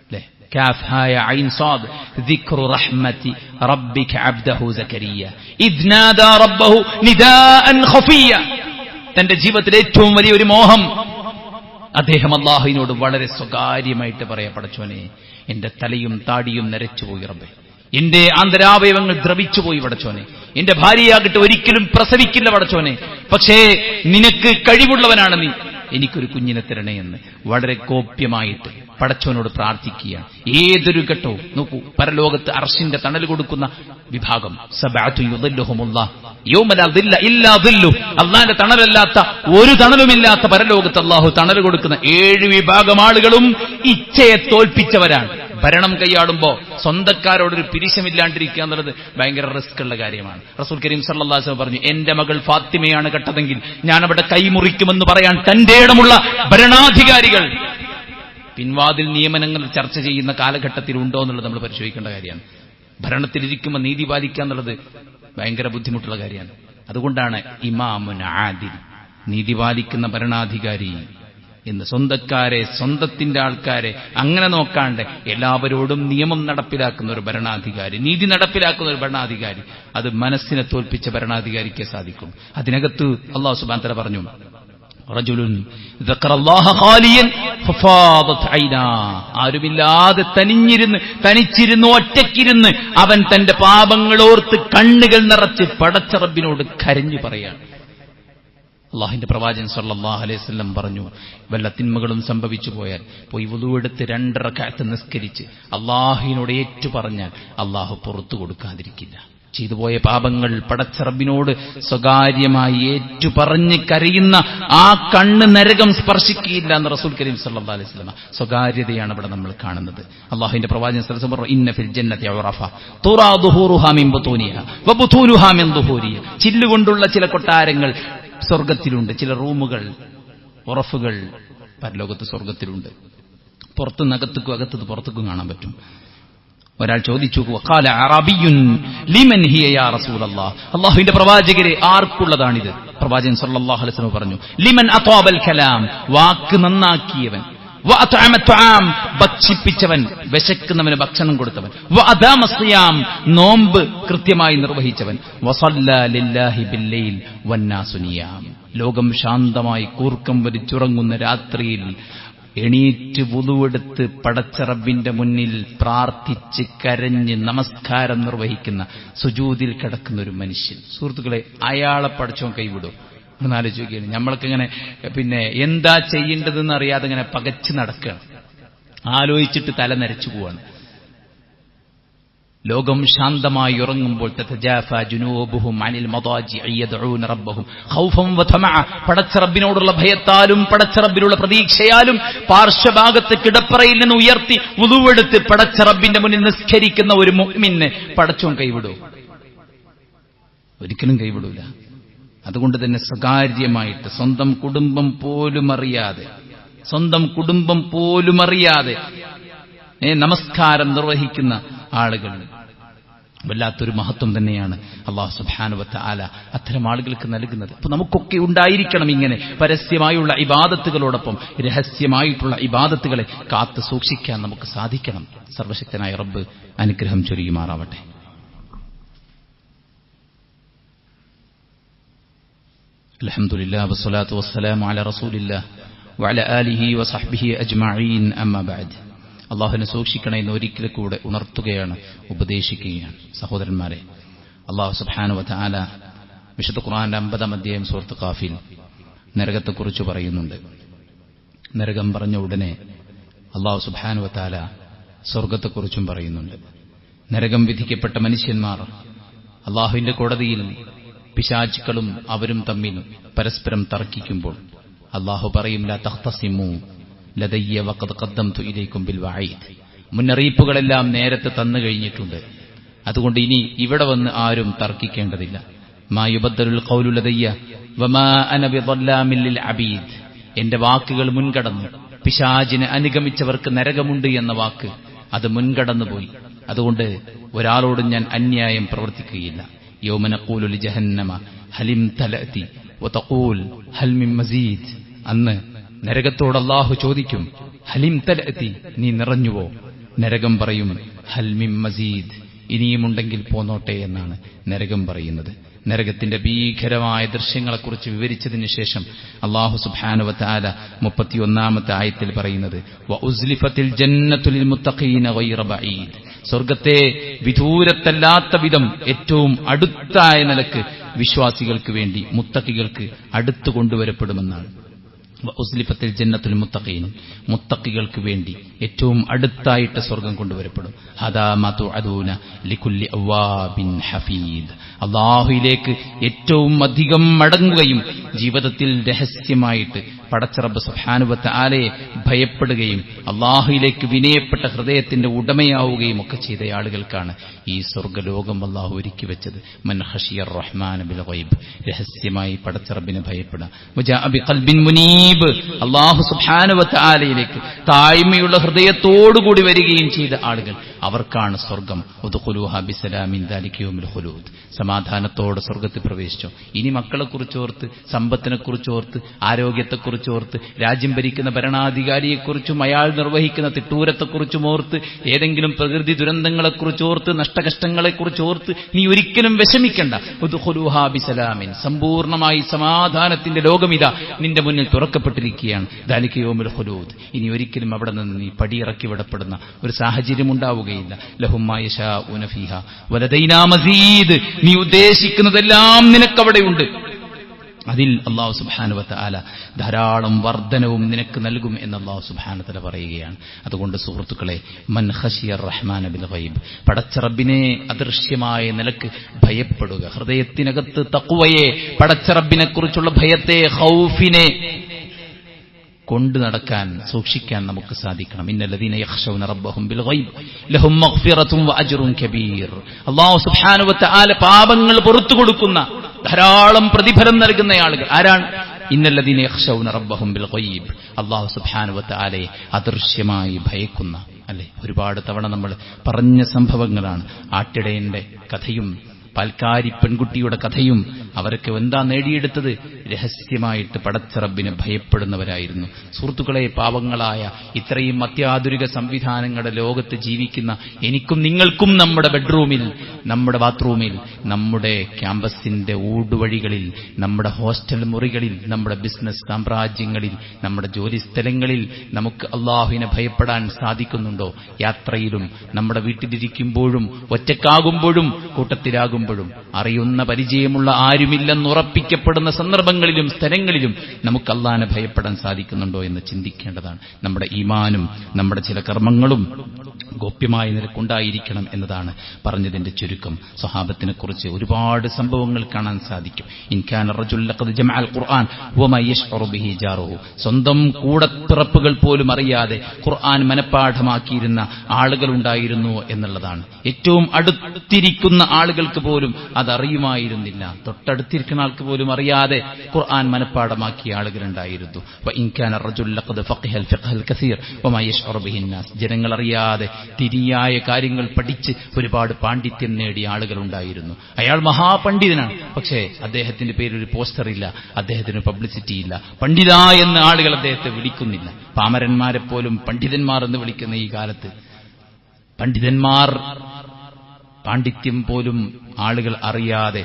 അല്ലേ. കാഫ് ഹായ ഐൻ സാദ് ദിക്റു റഹ്മതി റബ്ബിക അബ്ദഹു സക്കരിയ ഇദ് നാദാ റബ്ബഹു നിദാഅൻ ഖഫിയ. തന്റെ ജീവിതത്തിലെ ഏറ്റവും വലിയൊരു മോഹം, അദ്ദേഹം അല്ലാഹുവിനോട് വളരെ സ്വകാര്യമായിട്ട് പറയാ, പടച്ചോനെ എന്റെ തലയും താടിയും നരച്ചുപോയി റബ്ബേ, എന്റെ ആന്തരാവയവങ്ങൾ ദ്രവിച്ചുപോയി പടച്ചോനെ, എന്റെ ഭാര്യയാകട്ടെ ഒരിക്കലും പ്രസവിക്കില്ല പടച്ചോനെ, പക്ഷേ നിനക്ക് കഴിവുള്ളവനാണ് നീ, എനിക്കൊരു കുഞ്ഞിനെ തരണേ എന്ന് വളരെ ഗോപ്യമായിട്ട് പടച്ചോനോട് പ്രാർത്ഥിക്കുകയാണ്. ഏതൊരു ഘട്ടവും നോക്കൂ, പരലോകത്ത് അർശിന്റെ തണൽ കൊടുക്കുന്ന വിഭാഗം, സബഅതു യുദില്ലുഹുമുല്ലാഹ് യൗമ ലാ ദില്ല ഇല്ലാ ദില്ലു, അല്ലാഹുവിന്റെ തണലല്ലാത്ത ഒരു തണലുമില്ലാത്ത പരലോകത്ത് അല്ലാഹു തണൽ കൊടുക്കുന്ന 7 വിഭാഗം ആളുകളും ഇച്ഛയെ തോൽപ്പിച്ചവരാണ്. ഭരണം കൈയാടുമ്പോ സ്വന്തക്കാരോടൊരു പിരിശമില്ലാണ്ടിരിക്കുക എന്നുള്ളത് ഭയങ്കര റിസ്ക് ഉള്ള കാര്യമാണ്. റസൂൽ കരീം സല്ലല്ലാഹു അലൈഹി വസല്ലം പറഞ്ഞു, എന്റെ മകൾ ഫാത്തിമയാണ് കെട്ടതെങ്കിൽ ഞാൻ അവിടെ കൈമുറിക്കുമെന്ന് പറയാൻ തന്റെ ഇടമുള്ള ഭരണാധികാരികൾ പിൻവാതിൽ നിയമനങ്ങൾ ചർച്ച ചെയ്യുന്ന കാലഘട്ടത്തിൽ ഉണ്ടോ എന്നുള്ളത് നമ്മൾ പരിശോധിക്കേണ്ട കാര്യമാണ്. ഭരണത്തിലിരിക്കുമ്പോൾ നീതി പാലിക്കുക എന്നുള്ളത് ഭയങ്കര ബുദ്ധിമുട്ടുള്ള കാര്യമാണ്. അതുകൊണ്ടാണ് ഇമാമുൻ ആദിൽ, നീതി പാലിക്കുന്ന ഭരണാധികാരി എന്ന്. സ്വന്തക്കാരെ, സ്വന്തത്തിന്റെ ആൾക്കാരെ അങ്ങനെ നോക്കാണ്ട് എല്ലാവരോടും നിയമം നടപ്പിലാക്കുന്ന ഒരു ഭരണാധികാരി, നീതി നടപ്പിലാക്കുന്ന ഒരു ഭരണാധികാരി, അത് മനസ്സിനെ തോൽപ്പിച്ച ഭരണാധികാരിക്ക് സാധിക്കും. അതിനകത്ത് അല്ലാഹു സുബ്ഹാനഹു വ തആല പറഞ്ഞു, റജുലുൻ ദക്കറല്ലാഹ ഖാലിയൻ ഫഫാദത് ഐനാ, ആരുമില്ലാതെ തനിച്ചിരുന്ന് ഒറ്റയ്ക്കിരുന്ന് അവൻ തന്റെ പാപങ്ങളോർത്ത് കണ്ണുകൾ നിറച്ച് പടച്ച റബ്ബിനോട് കരഞ്ഞു പറയാണ്. അള്ളാഹുവിന്റെ പ്രവാചകൻ സല്ലല്ലാഹു അലൈഹി വസല്ലം പറഞ്ഞു, വല്ല തിന്മകളും സംഭവിച്ചു പോയാൽ പോയി വുളൂഎടുത്ത് 2 റക്അത്ത് നിസ്കരിച്ച് അള്ളാഹുവിനോട് ഏറ്റു പറഞ്ഞാൽ അള്ളാഹു പുറത്തു കൊടുക്കാതിരിക്കില്ല. ചെയ്തുപോയ പാപങ്ങൾ പടച്ച റബ്ബിനോട് സ്വകാര്യമായി ഏറ്റു പറഞ്ഞ് കരയുന്ന ആ കണ്ണ് നരകം സ്പർശിക്കുകയില്ല എന്ന് റസൂൽ കരീം സല്ലല്ലാഹു അലൈഹി വസല്ലം. സ്വകാര്യതയാണ് ഇവിടെ നമ്മൾ കാണുന്നത്. അള്ളാഹുവിന്റെ പ്രവാചകൻ സല്ലല്ലാഹു അലൈഹി വസല്ലം പറഞ്ഞു, ഇന്ന ഫിൽ ജന്നതി ഉറഫ തുറാ ദുഹൂറുഹാ മിൻ ബുതൂനിഹാ വബുതൂനുഹാ മിൻ ദുഹൂരിഹാ. ചില്ലുകൊണ്ടുള്ള ചില കൊട്ടാരങ്ങൾ സ്വർഗത്തിലുണ്ട്, ചില റൂമുകൾ, ഉറഫുകൾ പരലോകത്ത് സ്വർഗത്തിലുണ്ട്. പുറത്തുനിന്ന് അകത്തേക്കും അകത്തത് പുറത്തേക്കും കാണാൻ പറ്റും. ഒരാൾ ചോദിച്ചു, വഖാല അറബിയുൻ ലിമൻ ഹിയ യാ റസൂലല്ലാഹ്, അല്ലാഹുവിന്റെ പ്രവാചകരെ ആർക്കുള്ളതാണിത്? പ്രവാചകൻ സല്ലല്ലാഹു അലൈഹി വസല്ലം പറഞ്ഞു, ലിമൻ അതാബൽ കലാം, വാക്ക് നന്നാക്കിയവൻ, വഅതഅമ തുആം, ഭക്ഷിപ്പിച്ചവൻ, വിശക്കുന്നവന് ഭക്ഷണം കൊടുത്തവൻ, വഅദാമ സിയാം, നോമ്പ് കൃത്യമായി നിർവഹിച്ചവൻ, വസല്ലാ ലില്ലാഹി ബില്ലൈൽ വന്നാസു നിയാം, ലോകം ശാന്തമായി കൂർക്കം വലിച്ചുറങ്ങുന്ന രാത്രിയിൽ എണീറ്റ് വുളുവെടുത്ത് പടച്ച റബ്ബിന്റെ മുന്നിൽ പ്രാർത്ഥിച്ച് കരഞ്ഞ് നമസ്കാരം നിർവഹിക്കുന്ന, സുജൂദിൽ കിടക്കുന്ന ഒരു മനുഷ്യൻ. സുഹൃത്തുക്കളെ, അയാളെ പടച്ചോൻ കൈവിടും? എന്നാലോചിക്കുകയാണ്. നമ്മൾക്കിങ്ങനെ എന്താ ചെയ്യേണ്ടതെന്ന് അറിയാതെ ഇങ്ങനെ പകച്ച് നടക്കുകയാണ്, ആലോചിച്ചിട്ട് തല നരച്ചു പോവാണ്. ലോകം ശാന്തമായി ഉറങ്ങുമ്പോൾ തതജാഫാ ജുനൂബുഹും അനിൽ മദാജിഇ യദ്ഊന റബ്ബഹും ഖൗഫൻ വതമഅ, പടച്ച റബ്ബിനോടുള്ള ഭയത്താലും പടച്ച റബ്ബിനുള്ള പ്രതീക്ഷയാലും പാർശ്വഭാഗത്ത് കിടപ്പറയിൽ നിന്ന് ഉയർത്തി വുളുവെടുത്ത് പടച്ച റബ്ബിന്റെ മുന്നിൽ നിസ്കരിക്കുന്ന ഒരു മുഅ്മിനെ പടച്ചോൻ കൈവിടൂ? ഒരിക്കലും കൈവിടൂല. അതുകൊണ്ട് തന്നെ സ്വകാര്യമായിട്ട് സ്വന്തം കുടുംബം പോലും അറിയാതെ നമസ്കാരം നിർവഹിക്കുന്ന ആളുകൾ വല്ലാത്തൊരു മഹത്വം തന്നെയാണ് അല്ലാഹു സുബ്ഹാനഹു വ തആല അത്തരം ആളുകൾക്ക് നൽകുന്നത്. അപ്പൊ നമുക്കൊക്കെ ഉണ്ടായിരിക്കണം ഇങ്ങനെ പരസ്യമായുള്ള ഇബാദത്തുകളോടൊപ്പം രഹസ്യമായിട്ടുള്ള ഇബാദത്തുകളെ കാത്തു സൂക്ഷിക്കാൻ നമുക്ക് സാധിക്കണം. സർവശക്തനായ റബ്ബ് അനുഗ്രഹം ചൊരിയുമാറാവട്ടെ. അൽഹംദുലില്ലാഹി വസ്സലാത്തു വസ്സലാമു അലാ റസൂലില്ലാഹി വഅലാ ആലിഹി വസഹ്ബിഹി അജ്മഈൻ. അമ്മാ ബഅദ്. അള്ളാഹുവിനെ സൂക്ഷിക്കണമെന്ന് ഒരിക്കൽ കൂടെ ഉണർത്തുകയാണ്, ഉപദേശിക്കുകയാണ്. സഹോദരന്മാരെ, അള്ളാഹു സുബ്ഹാനഹു വ തആല വിശുദ്ധ ഖുർആന്റെ 50-ാം അധ്യായം സൂറത്ത് ഖാഫിൽ നരകത്തെക്കുറിച്ച് പറയുന്നുണ്ട്. നരകം പറഞ്ഞ ഉടനെ അള്ളാഹു സുബ്ഹാനഹു വ തആല സ്വർഗത്തെക്കുറിച്ചും പറയുന്നുണ്ട്. നരകം വിധിക്കപ്പെട്ട മനുഷ്യന്മാർ അള്ളാഹുവിന്റെ കോടതിയിൽ പിശാചുക്കളും അവരും തമ്മിൽ പരസ്പരം തർക്കിക്കുമ്പോൾ അള്ളാഹു പറയും, ലാ തഖ്തസിമു ലദയ്യ വഖദ് ഖദ്ദംതു ഇലൈക്കും ബിൽ വഈദ്, മുന്നറിയിപ്പുകളെല്ലാം നേരത്തെ തന്നു കഴിഞ്ഞിട്ടുണ്ട്, അതുകൊണ്ട് ഇനി ഇവിടെ വന്ന് ആരും തർക്കിക്കേണ്ടതില്ല. മാ യുബദ്ദലുൽ ഖൗലു ലദയ്യ വമാ അന ബിദല്ലാമിൻ ലിൽ അബീദ്, എന്റെ വാക്കുകൾ മുൻകടന്നു. പിശാചിനെ അനുഗമിച്ചവർക്ക് നരകമുണ്ട് എന്ന വാക്ക് അത് മുൻകടന്നുപോയി. അതുകൊണ്ട് ഒരാളോടും ഞാൻ അന്യായം പ്രവർത്തിക്കുകയില്ല. യൗമ നഖൂലു ലി ജഹന്നമ ഹലിം തലഅതി വതഖൂൽ ഹൽ മിൻ മസീദ്, അന്ന് നരകത്തോട് അല്ലാഹു ചോദിക്കും, ഹലിം തലഅതി, നീ നിറഞ്ഞുവോ? നരകം പറയും, ഹൽ മിൻ മസീദ്, ഇനിയുമുണ്ടെങ്കിൽ പോന്നോട്ടെ എന്നാണ് നരകം പറയുന്നത്. നരകത്തിന്റെ ഭീകരമായ ദൃശ്യങ്ങളെക്കുറിച്ച് വിവരിച്ചതിന് ശേഷം അല്ലാഹു സുബ്ഹാനഹു വ തആല 31-ാമത്തെ ആയത്തിൽ പറയുന്നത്, വഉസ്ലിഫത്തിൽ ജന്നത്തു ലിൽ മുത്തഖീന ഗൈറ ബഈദ്, സ്വർഗ്ഗത്തെ വിദൂരത്തല്ലാത്ത വിധം ഏറ്റവും അടുത്തായ നിലക്ക് വിശ്വാസികൾക്ക് വേണ്ടി, മുത്തഖികൾക്ക് അടുത്തു കൊണ്ടുവരപ്പെടുമെന്നാണ്. വഉസ്ലിഫത്തിൽ ജന്നത്തുൽ മുത്തഖീൻ, മുത്തഖികൾക്ക് വേണ്ടി ഏറ്റവും അടുത്തായിട്ട് സ്വർഗം കൊണ്ടുവരപ്പെടും. ഹദാ മാ തുഅദൂന ലികുല്ലി അവ്വാബിൻ ഹഫീദ്, അല്ലാഹുവിലേക്ക് ഏറ്റവും അധികം മടങ്ങുകയും ജീവിതത്തിൽ രഹസ്യമായിട്ട് പടച്ച റബ്ബ് സുബ്ഹാനഹു വ തആലയെ ഭയപ്പെടുകയും അല്ലാഹുവിലേക്ക് വിനയപ്പെട്ട ഹൃദയത്തിന്റെ ഉടമയാവുകയും ഒക്കെ ചെയ്ത ആളുകൾക്കാണ് ഈ സ്വർഗ്ഗലോകം അല്ലാഹു ഒരുക്കി വെച്ചത്. മൻ ഖശിയർ റഹ്മാന ബിൽ ഗൈബ്, രഹസ്യമായി പടച്ച റബ്ബിനെ ഭയപ്പെടുക. വജാഅ ബിഖൽബിൻ മുനീബ്, അല്ലാഹു സുബ്ഹാനഹു വ തആലയിലേക്ക് താഴ്മയുള്ള ഹൃദയത്തോടുകൂടി വരികയും ചെയ്ത ആളുകൾ. അവർക്കാണ് സ്വർഗം. ഉദ്ഖുലൂഹാ ബിസലാമിൻ ദാലിക യൗമുൽ ഖുലൂദ്. സമാധാനത്തോടെ സ്വർഗത്തിൽ പ്രവേശിച്ചോ. ഇനി മക്കളെക്കുറിച്ചോർത്ത്, സമ്പത്തിനെക്കുറിച്ചോർത്ത്, ആരോഗ്യത്തെക്കുറിച്ചോർത്ത്, രാജ്യം ഭരിക്കുന്ന ഭരണാധികാരിയെക്കുറിച്ചും അയാൾ നിർവഹിക്കുന്ന തിട്ടൂരത്തെക്കുറിച്ചും ഓർത്ത്, ഏതെങ്കിലും പ്രകൃതി ദുരന്തങ്ങളെക്കുറിച്ചോർത്ത്, നഷ്ടകഷ്ടങ്ങളെക്കുറിച്ചോർത്ത് നീ ഒരിക്കലും വിഷമിക്കണ്ട. ഉദ്ഖുലൂഹാ ബിസലാമിൻ, സമ്പൂർണ്ണമായി സമാധാനത്തിന്റെ ലോകമിതാ നിന്റെ മുന്നിൽ തുറക്കപ്പെട്ടിരിക്കുകയാണ്. ദാലിക യൗമുൽ ഖുലൂദ്. ഇനി ഒരിക്കലും അവിടെ നിന്ന് നീ പടിയിറക്കി വിടപ്പെടുന്ന ഒരു സാഹചര്യം ഉണ്ടാവുകയില്ല. ലഹും മാ യശാഊന ഫീഹാ വലദൈനാ മസീദ്. നീ ഉദ്ദേശിക്കുന്നതെല്ലാം നിനക്കവിടെയുണ്ട്. അതിൽ അല്ലാഹു സുബ്ഹാനഹു വ തആല ധാരാളം വർധനവും നിനക്ക് നൽകും എന്ന് അല്ലാഹു സുബ്ഹാനഹു വ തആല പറയുകയാണ്. അതുകൊണ്ട് സുഹൃത്തുക്കളെ, മൻ ഖശിയർ റഹ്മാന ബിൽ ഗൈബ്, പടച്ച റബ്ബിനെ അദൃശ്യമായ നിലക്ക് ഭയപ്പെടുക. ഹൃദയത്തിനകത്ത് തഖ്വയെ, പടച്ച റബ്ബിനെ കുറിച്ചുള്ള ഭയത്തെ, ഖൗഫിനെ കൊണ്ടു നടക്കാൻ, സൂക്ഷിക്കാൻ നമുക്ക് സാധിക്കണം. ഇന്നല്ലദീന യഖ്ശൗന റബ്ബഹും ബിൽ ഗൈബ് ലഹും മഗ്ഫിറത്തുൻ വഅജ്റുൻ കബീർ. അല്ലാഹു സുബ്ഹാനഹു വ തആല പാപങ്ങൾ പുറത്തു കൊടുക്കുന്ന, ധാരാളം പ്രതിഫലം നൽകുന്ന ആളുകൾ ആരാണ്? ഇന്നല്ലദീന യഖ്ശൗന റബ്ബഹും ബിൽ ഗൈബ്, അല്ലാഹു സുബ്ഹാനഹു വ തആലയെ അദൃശ്യമായി ഭയക്കുന്ന. അല്ലെ, ഒരുപാട് തവണ നമ്മൾ പറഞ്ഞ സംഭവങ്ങളാണ്. ആട്ടിടയന്റെ കഥയും പാൽക്കാരി പെൺകുട്ടിയുടെ കഥയും. അവരൊക്കെ എന്താ നേടിയെടുത്തത്? രഹസ്യമായിട്ട് പടച്ച റബ്ബിനെ ഭയപ്പെടുന്നവരായിരുന്നു. സുഹൃത്തുക്കളെ, പാവങ്ങളായ ഇത്രയും അത്യാധുനിക സംവിധാനങ്ങളുടെ ലോകത്ത് ജീവിക്കുന്ന എനിക്കും നിങ്ങൾക്കും നമ്മുടെ ബെഡ്റൂമിൽ, നമ്മുടെ ബാത്റൂമിൽ, നമ്മുടെ ക്യാമ്പസിന്റെ ഊടുവഴികളിൽ, നമ്മുടെ ഹോസ്റ്റൽ മുറികളിൽ, നമ്മുടെ ബിസിനസ് സാമ്രാജ്യങ്ങളിൽ, നമ്മുടെ ജോലി സ്ഥലങ്ങളിൽ നമുക്ക് അള്ളാഹുവിനെ ഭയപ്പെടാൻ സാധിക്കുന്നുണ്ടോ? യാത്രയിലും, നമ്മുടെ വീട്ടിലിരിക്കുമ്പോഴും, ഒറ്റക്കാകുമ്പോഴും, കൂട്ടത്തിലാകുമ്പോഴും, അറിയുന്ന പരിചയമുള്ള ആരുമില്ലെന്നുറപ്പിക്കപ്പെടുന്ന സന്ദർഭങ്ങളിലും സ്ഥലങ്ങളിലും നമുക്ക് അല്ലാഹുവിനെ ഭയപ്പെടാൻ സാധിക്കുന്നുണ്ടോ എന്ന് ചിന്തിക്കേണ്ടതാണ്. നമ്മുടെ ഈമാനും നമ്മുടെ ചില കർമ്മങ്ങളും ഗോപ്യമായ നിലക്കുണ്ടായിരിക്കണം എന്നതാണ് പറഞ്ഞതിന്റെ ചുരുക്കം. സ്വഹാബത്തിനെ കുറിച്ച് ഒരുപാട് സംഭവങ്ങൾ കാണാൻ സാധിക്കും. ഇൻകാന റജുൽ ലഖദ് ജമഅൽ ഖുർആൻ വമാ യശ്ഉറു ബിഹി ജാറുഹു. സ്വന്തം കൂടപ്പിറപ്പുകൾ പോലും അറിയാതെ ഖുർആൻ മനഃപ്പാഠമാക്കിയിരുന്ന ആളുകളുണ്ടായിരുന്നു എന്നുള്ളതാണ്. ഏറ്റവും അടുത്തിരിക്കുന്ന ആളുകൾക്ക് പോലും അതറിയുമായിരുന്നില്ല. തൊട്ടടുത്തിരിക്കുന്ന ആൾക്ക് പോലും അറിയാതെ ഖുർആൻ മനഃപ്പാഠമാക്കിയ ആളുകളുണ്ടായിരുന്നു. വഇൻകാന റജുൽ ലഖദ് ഫഖിഹൽ ഫിഖ്ഹൽ കസീർ വമാ യശ്ഉറു ബിഹി നാസ്. ജനങ്ങൾ അറിയാതെ തിരിയായ കാര്യങ്ങൾ പഠിച്ച് ഒരുപാട് പാണ്ഡിത്യം നേടിയ ആളുകളുണ്ടായിരുന്നു. അയാൾ മഹാപണ്ഡിതനാണ്, പക്ഷേ അദ്ദേഹത്തിന്റെ പേരിൽ ഒരു പോസ്റ്റർ ഇല്ല, അദ്ദേഹത്തിന് പബ്ലിസിറ്റി ഇല്ല. പണ്ഡിത എന്ന ആളുകൾ അദ്ദേഹത്തെ വിളിക്കുന്നില്ല. പാമരന്മാരെ പോലും പണ്ഡിതന്മാർ എന്ന് വിളിക്കുന്ന ഈ കാലത്ത് പണ്ഡിതന്മാർ, പാണ്ഡിത്യം പോലും ആളുകൾ അറിയാതെ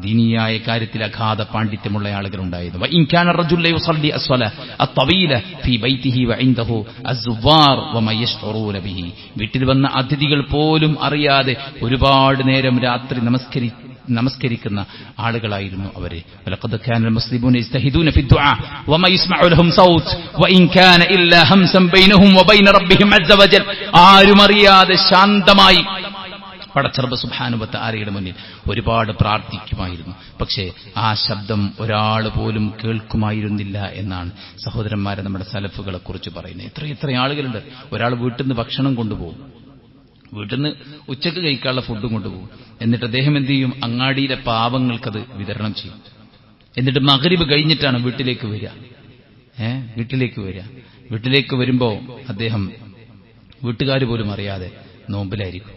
ദീനിയായ കാര്യത്തിൽ അഗാധ പാണ്ഡിത്യമുള്ള ആളുകളുണ്ടായിരുന്നു. വഇൻകാന റജുൽ യുസല്ലി അസ്സലാ അത്വീല ഫീ ബൈതിഹി വഇൻദഹു അസ്വാർ വമാ യശ്ഉറൂന ബിഹി. വീട്ടിൽ വന്ന അതിഥികൾ പോലും അറിയാതെ ഒരുപാട് നേരം രാത്രി നമസ്കരിക്കുന്ന ആളുകളായിരുന്നു അവര്. വലഖദ് കാനൽ മുസ്ലിമൂന യസ്തഹിദൂന ഫി ദുആ വമാ യസ്മഉ ലഹും സൗത്ത് വഇൻ കാന ഇല്ലാ ഹംസൻ ബൈനഹും വബൈന റബ്ബിഹിം അസ്സ വജൽ. ആരും അറിയാതെ ശാന്തമായി പടച്ച റബ്ബ് സുബ്ഹാനഹു വ തആലയുടെ മുന്നിൽ ഒരുപാട് പ്രാർത്ഥിക്കുമായിരുന്നു. പക്ഷേ ആ ശബ്ദം ഒരാൾ പോലും കേൾക്കുമായിരുന്നില്ല എന്നാണ് സഹോദരന്മാരെ നമ്മുടെ സലഫുകളെ കുറിച്ച് പറയുന്നത്. എത്ര ആളുകളുണ്ട്. ഒരാൾ വീട്ടിൽ നിന്ന് ഭക്ഷണം കൊണ്ടുപോകും, വീട്ടിൽ നിന്ന് ഉച്ചക്ക് കഴിക്കാനുള്ള ഫുഡും കൊണ്ടുപോകും. എന്നിട്ട് അദ്ദേഹം എന്ത് ചെയ്യും? അങ്ങാടിയിലെ പാവങ്ങൾക്കത് വിതരണം ചെയ്യും. എന്നിട്ട് മഗ്രിബ് കഴിഞ്ഞിട്ടാണ് വീട്ടിലേക്ക് വരിക. വീട്ടിലേക്ക് വരുമ്പോൾ അദ്ദേഹം വീട്ടുകാർ പോലും അറിയാതെ നോമ്പിലായിരിക്കും.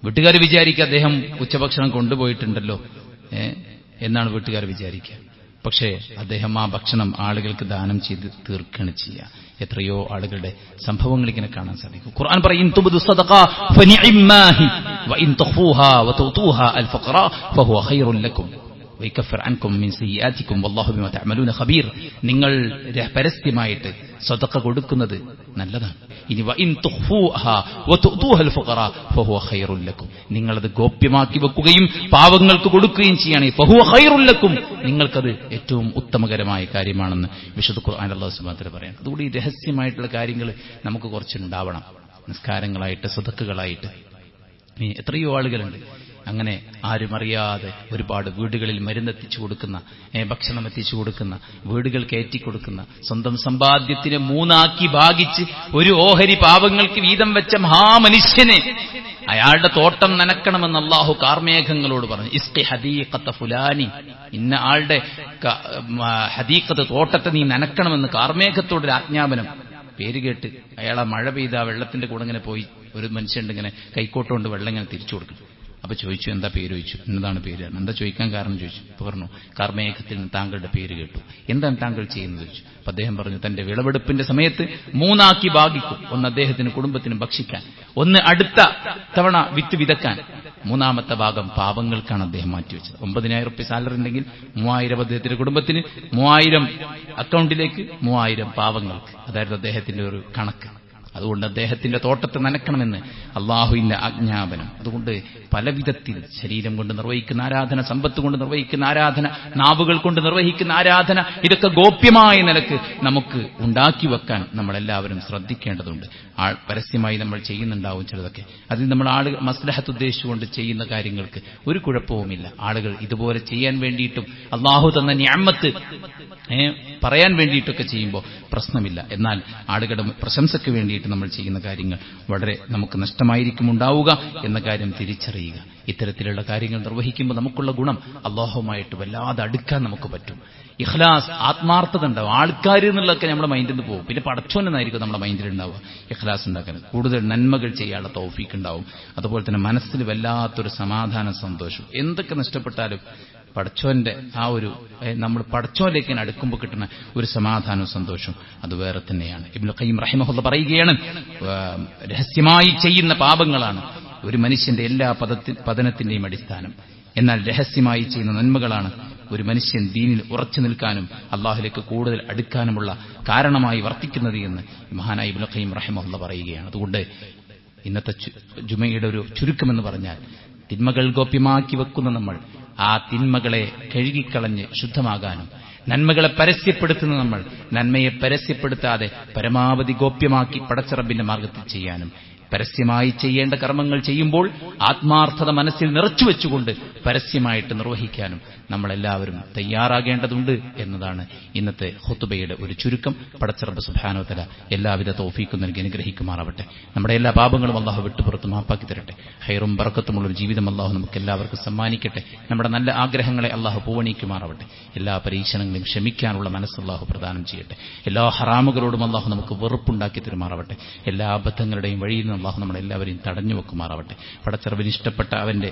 വീട്ടുകാർ വിചാരിക്കുക അദ്ദേഹം ഉച്ചഭക്ഷണം കൊണ്ടുപോയിട്ടുണ്ടല്ലോ എന്നാണ് വീട്ടുകാർ വിചാരിക്കുക. പക്ഷേ അദ്ദേഹം ആ ഭക്ഷണം ആളുകൾക്ക് ദാനം ചെയ്ത് തീർക്കുകയാണ് ചെയ്യുക. എത്രയോ ആളുകളുടെ സംഭവങ്ങൾ ഇങ്ങനെ കാണാൻ സാധിക്കും. ഖുർആൻ പറയും, തുബ്ദു സദഖാ ഫനിഇമ്മാഹി വഇൻ തുഖ്ഫൂഹാ വതുതൂഹാ അൽ ഫഖറാ ഫഹുവ ഖൈറുൻ ലക്കും വയകഫിർ അൻകും മിൻ സയ്യിആതികും വല്ലാഹു ബിമാ തഅമലൂന ഖബീർ. നിങ്ങൾ പരസ്യമായിട്ട് സദഖ കൊടുക്കുന്നത് നല്ലതാണ്. ഇനി വഇൻ തുഖ്ഫൂഹാ വതുതൂഹാ അൽ ഫഖറാ ഫഹുവ ഖൈറുൻ ലക്കും, നിങ്ങളത് ഗോപ്യമാക്കി വെക്കുകയും പാവങ്ങൾക്ക് കൊടുക്കുകയും ചെയ്യണേ. ഫഹുവ ഖൈറുൻ ലക്കും, നിങ്ങൾക്കത് ഏറ്റവും ഉത്തമകരമായ കാര്യമാണെന്ന് വിശുദ്ധ ഖുർആൻ അല്ലാഹു സുബ്ഹാനഹു വ തആല പറയുന്നു. അതുകൊണ്ട് ഈ രഹസ്യമായിട്ടുള്ള കാര്യങ്ങൾ നമുക്ക് കുറച്ചുണ്ടാവണം. നിസ്കാരങ്ങളായിട്ട്, സദഖകളായിട്ട്. എത്രയോ ആളുകളുണ്ട് അങ്ങനെ ആരും അറിയാതെ ഒരുപാട് വീടുകളിൽ മരുന്നെത്തിച്ചു കൊടുക്കുന്ന, ഭക്ഷണം എത്തിച്ചു കൊടുക്കുന്ന, വീടുകൾ കയറ്റിക്കൊടുക്കുന്ന, സ്വന്തം സമ്പാദ്യത്തിനെ മൂന്നാക്കി ഭാഗിച്ച് ഒരു ഓഹരി പാവങ്ങൾക്ക് വീതം വെച്ച മഹാമനുഷ്യനെ അയാളുടെ തോട്ടം നനക്കണമെന്ന് അല്ലാഹു കാർമേഘങ്ങളോട് പറഞ്ഞു. ഇസ്ഖി ഹദീഖത ഫുലാനി, ഇന്ന ആളുടെ ഹദീഖത്ത് തോട്ടത്തെ നീ നനക്കണമെന്ന് കാർമേഘത്തോടൊരു ആജ്ഞാപനം. പേര് കേട്ട് അയാളെ മഴ പെയ്ത വെള്ളത്തിന്റെ കൂടെ ഇങ്ങനെ പോയി ഒരു മനുഷ്യണ്ട് ഇങ്ങനെ കൈക്കോട്ടുകൊണ്ട് വെള്ളം ഇങ്ങനെ തിരിച്ചു കൊടുക്കും. അപ്പൊ ചോദിച്ചു, എന്താ പേര് ചോദിച്ചു. എന്നതാണ് പേര്. എന്താ ചോദിക്കാൻ കാരണം ചോദിച്ചു. അപ്പൊ പറഞ്ഞു, കർമ്മേഘത്തിൽ നിന്ന് താങ്കളുടെ പേര് കേട്ടു, എന്താണ് താങ്കൾ ചെയ്യുന്നത് ചോദിച്ചു. അപ്പൊ അദ്ദേഹം പറഞ്ഞു, തന്റെ വിളവെടുപ്പിന്റെ സമയത്ത് 3 ആക്കി ഭാഗിക്കും. ഒന്ന് അദ്ദേഹത്തിന് കുടുംബത്തിനും ഭക്ഷിക്കാൻ, ഒന്ന് അടുത്ത തവണ വിത്ത് വിതക്കാൻ, 3-ാമത്തെ ഭാഗം പാവങ്ങൾക്കാണ് അദ്ദേഹം മാറ്റിവെച്ചത്. 9,000 റുപ്യ സാലറി ഉണ്ടെങ്കിൽ 3,000 അദ്ദേഹത്തിന്റെ കുടുംബത്തിന്, 3,000 അക്കൗണ്ടിലേക്ക്, 3,000 പാവങ്ങൾക്ക്. അതായിരുന്നു അദ്ദേഹത്തിന്റെ ഒരു കണക്ക്. അതുകൊണ്ട് അദ്ദേഹത്തിന്റെ തോട്ടത്തെ നനക്കണമെന്ന് അള്ളാഹുവിന്റെ ആജ്ഞാപനം. അതുകൊണ്ട് പല വിധത്തിൽ ശരീരം കൊണ്ട് നിർവഹിക്കുന്ന ആരാധന, സമ്പത്ത് കൊണ്ട് നിർവഹിക്കുന്ന ആരാധന, നാവുകൾ കൊണ്ട് നിർവഹിക്കുന്ന ആരാധന, ഇതൊക്കെ ഗോപ്യമായ നിലക്ക് നമുക്ക് ഉണ്ടാക്കി വെക്കാൻ നമ്മളെല്ലാവരും ശ്രദ്ധിക്കേണ്ടതുണ്ട്. പരസ്യമായി നമ്മൾ ചെയ്യുന്നുണ്ടാവും ചിലതൊക്കെ. അതിൽ നമ്മൾ ആളുകൾ മസ്ലഹത്ത് ഉദ്ദേശിച്ചുകൊണ്ട് ചെയ്യുന്ന കാര്യങ്ങൾക്ക് ഒരു കുഴപ്പവുമില്ല. ആളുകൾ ഇതുപോലെ ചെയ്യാൻ വേണ്ടിയിട്ടും അള്ളാഹു തന്ന നിഅമത്ത് പറയാൻ വേണ്ടിയിട്ടൊക്കെ ചെയ്യുമ്പോൾ പ്രശ്നമില്ല. എന്നാൽ ആളുകളുടെ പ്രശംസയ്ക്ക് വേണ്ടിയിട്ട് നമ്മൾ ചെയ്യുന്ന കാര്യങ്ങൾ വളരെ നമുക്ക് നഷ്ടമായിരിക്കും ഉണ്ടാവുക എന്ന കാര്യം തിരിച്ചറിയുക. ഇത്തരത്തിലുള്ള കാര്യങ്ങൾ നിർവഹിക്കുമ്പോൾ നമുക്കുള്ള ഗുണം അല്ലാഹുവുമായിട്ട് വല്ലാതെ അടുക്കാൻ നമുക്ക് പറ്റും. ഇഖ്ലാസ്, ആത്മാർത്ഥത ഉണ്ടാവും. ആൾക്കാർ എന്നുള്ളതൊക്കെ നമ്മുടെ മൈൻഡിൽ നിന്ന് പോകും. പിന്നെ പടച്ചോനെന്നായിരിക്കും നമ്മുടെ മൈൻഡിൽ ഉണ്ടാവുക. ഇഖ്ലാസ് ഉണ്ടാക്കാൻ കൂടുതൽ നന്മകൾ ചെയ്യാനുള്ള തൗഫീക്ക് ഉണ്ടാവും. അതുപോലെ തന്നെ മനസ്സിൽ വല്ലാത്തൊരു സമാധാന സന്തോഷം. എന്തൊക്കെ നഷ്ടപ്പെട്ടാലും പടച്ചോന്റെ ആ ഒരു നമ്മൾ പടച്ചോനിലേക്ക് അടുക്കുമ്പോൾ കിട്ടുന്ന ഒരു സമാധാനവും സന്തോഷവും അത് വേറെ തന്നെയാണ്. ഇബ്നുൽ ഖയ്യിം റഹിമഹുല്ലാഹ് പറയുകയാണ്, രഹസ്യമായി ചെയ്യുന്ന പാപങ്ങളാണ് ഒരു മനുഷ്യന്റെ എല്ലാ പതനത്തിന്റെയും അടിസ്ഥാനം. എന്നാൽ രഹസ്യമായി ചെയ്യുന്ന നന്മകളാണ് ഒരു മനുഷ്യൻ ദീനിൽ ഉറച്ചു നിൽക്കാനും അള്ളാഹുലേക്ക് കൂടുതൽ അടുക്കാനുമുള്ള കാരണമായി വർത്തിക്കുന്നത് എന്ന് മഹാനായ ഇബ്നുൽ ഖയ്യിം റഹിമഹുല്ലാഹ് പറയുകയാണ്. അതുകൊണ്ട് ഇന്നത്തെ ജുമയുടെ ഒരു ചുരുക്കമെന്ന് പറഞ്ഞാൽ, തിന്മകൾ ഗോപ്യമാക്കി വെക്കുന്ന നമ്മൾ ആ തിന്മകളെ കഴുകിക്കളഞ്ഞ് ശുദ്ധമാകാനും, നന്മകളെ പരസ്യപ്പെടുത്തുന്ന നമ്മൾ നന്മയെ പരസ്യപ്പെടുത്താതെ പരമാവധി ഗോപ്യമാക്കി പടച്ചറബിന്റെ മാർഗത്തിൽ ചെയ്യാനും, പരസ്യമായി ചെയ്യേണ്ട കർമ്മങ്ങൾ ചെയ്യുമ്പോൾ ആത്മാർത്ഥത മനസ്സിൽ നിറച്ചു വെച്ചുകൊണ്ട് പരസ്യമായിട്ട് നിർവഹിക്കാനും നമ്മളെല്ലാവരും തയ്യാറാകേണ്ടതുണ്ട് എന്നതാണ് ഇന്നത്തെ ഖുതുബയുടെ ഒരു ചുരുക്കം. പടച്ചറബ് സുബ്ഹാനഹു വ തആല എല്ലാവിധ തൗഫീഖും നൽകി അനുഗ്രഹിക്കുമാറാവട്ടെ. നമ്മുടെ എല്ലാ പാപങ്ങളും അല്ലാഹു വിട്ടുപുറത്ത് മാപ്പാക്കി തരട്ടെ. ഖൈറും ബറക്കത്തുമുള്ള ഒരു ജീവിതം അല്ലാഹു നമുക്ക് എല്ലാവർക്കും സമ്മാനിക്കട്ടെ. നമ്മുടെ നല്ല ആഗ്രഹങ്ങളെ അല്ലാഹു പൂവണിക്കുമാറാവട്ടെ. എല്ലാ പരീക്ഷണങ്ങളെയും ക്ഷമിക്കാനുള്ള മനസ്സ് അല്ലാഹു പ്രദാനം ചെയ്യട്ടെ. എല്ലാ ഹറാമുകളോടും അല്ലാഹു നമുക്ക് വെറുപ്പുണ്ടാക്കി തരുമാറാവട്ടെ. എല്ലാ അബദ്ധങ്ങളുടെയും വഴിയിൽ നിന്ന് അല്ലാഹു നമ്മളെല്ലാവരെയും തടഞ്ഞു വെക്കുമാറാവട്ടെ. പടച്ചറബിന് ഇഷ്ടപ്പെട്ട അവന്റെ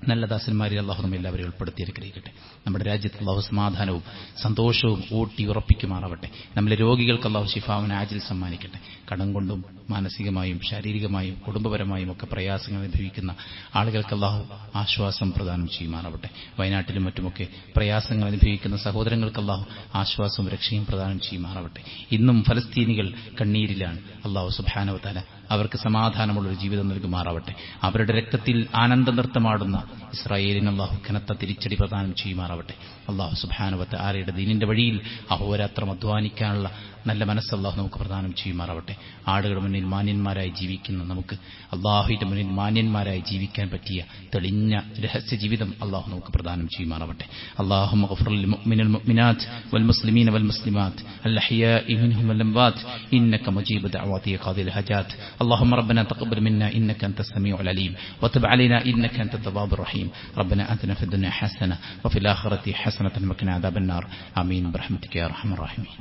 നല്ല ദാസന്മാരിൽ അല്ലാഹു നമ്മെ എല്ലാവരെയും ഉൾപ്പെടുത്തി അനുഗ്രഹിക്കട്ടെ. നമ്മുടെ രാജ്യത്ത് അല്ലാഹു സമാധാനവും സന്തോഷവും ഊട്ടി ഉറപ്പിക്കുമാറാവട്ടെ. നമ്മളെ രോഗികൾക്ക് അല്ലാഹു ശിഫാവുൻ ആജിൽ സമ്മാനിക്കട്ടെ. കടം കൊണ്ടും മാനസികമായും ശാരീരികമായും കുടുംബപരമായും ഒക്കെ പ്രയാസങ്ങൾ അനുഭവിക്കുന്ന ആളുകൾക്ക് അല്ലാഹു ആശ്വാസം പ്രദാനം ചെയ്യുമാറാവട്ടെ. വയനാട്ടിലും മറ്റുമൊക്കെ പ്രയാസങ്ങൾ അനുഭവിക്കുന്ന സഹോദരങ്ങൾക്ക് അല്ലാഹു ആശ്വാസവും രക്ഷയും പ്രദാനം ചെയ്യുമാറാവട്ടെ. ഇന്നും ഫലസ്തീനികൾ കണ്ണീരിലാണ്. അല്ലാഹു സുബ്ഹാനഹു വ തആല അവർക്ക് സമാധാനമുള്ളൊരു ജീവിതം നൽകുമാറാവട്ടെ. അവരുടെ രക്തത്തിൽ ആനന്ദ നൃത്തമാടുന്ന ഇസ്രായേലിന് അല്ലാഹു കനത്ത തിരിച്ചടി പ്രദാനം ചെയ്യുമാറാവട്ടെ. അല്ലാഹു സുബ്ഹാനഹു വ തആലയുടെ ദീനിന്റെ വഴിയിൽ അഹോരാത്രം അധ്വാനിക്കാനുള്ള നല്ല മനസ്സ് അല്ലാഹു നമുക്ക് പ്രദാനം ചെയ്യുമാറാവട്ടെ. ആളുകളുടെ മുന്നിൽ മാന്യന്മാരായി ജീവിക്കുന്ന നമുക്ക് അല്ലാഹുവിന്റെ മുന്നിൽ മാന്യന്മാരായി ജീവിക്കാൻ പറ്റിയ തെളിഞ്ഞ രഹസ്യ ജീവിതം അല്ലാഹു നമുക്ക് പ്രദാനം ചെയ്യുമാറാവട്ടെ. അല്ലാഹുമ്മ ഗ്ഫിർ ലിൽ മുഅ്മിനീന വൽ മുഅ്മിനാത്ത് വൽ മുസ്ലിമീന വൽ മുസ്ലിമാത്ത് അൽ അഹ്യാഇ മിൻഹും വൽ അംവാത്ത് ഇന്നക മുജീബു ദഅവാതി ഖാദിൽ ഹജാത്ത്. اللهم ربنا تقبل منا إنك أنت السميع العليم وتب علينا إنك أنت التواب الرحيم. ربنا آتنا في الدنيا حسنة وفي الآخرة حسنة وقنا عذاب النار. آمين برحمتك يا أرحم الراحمين.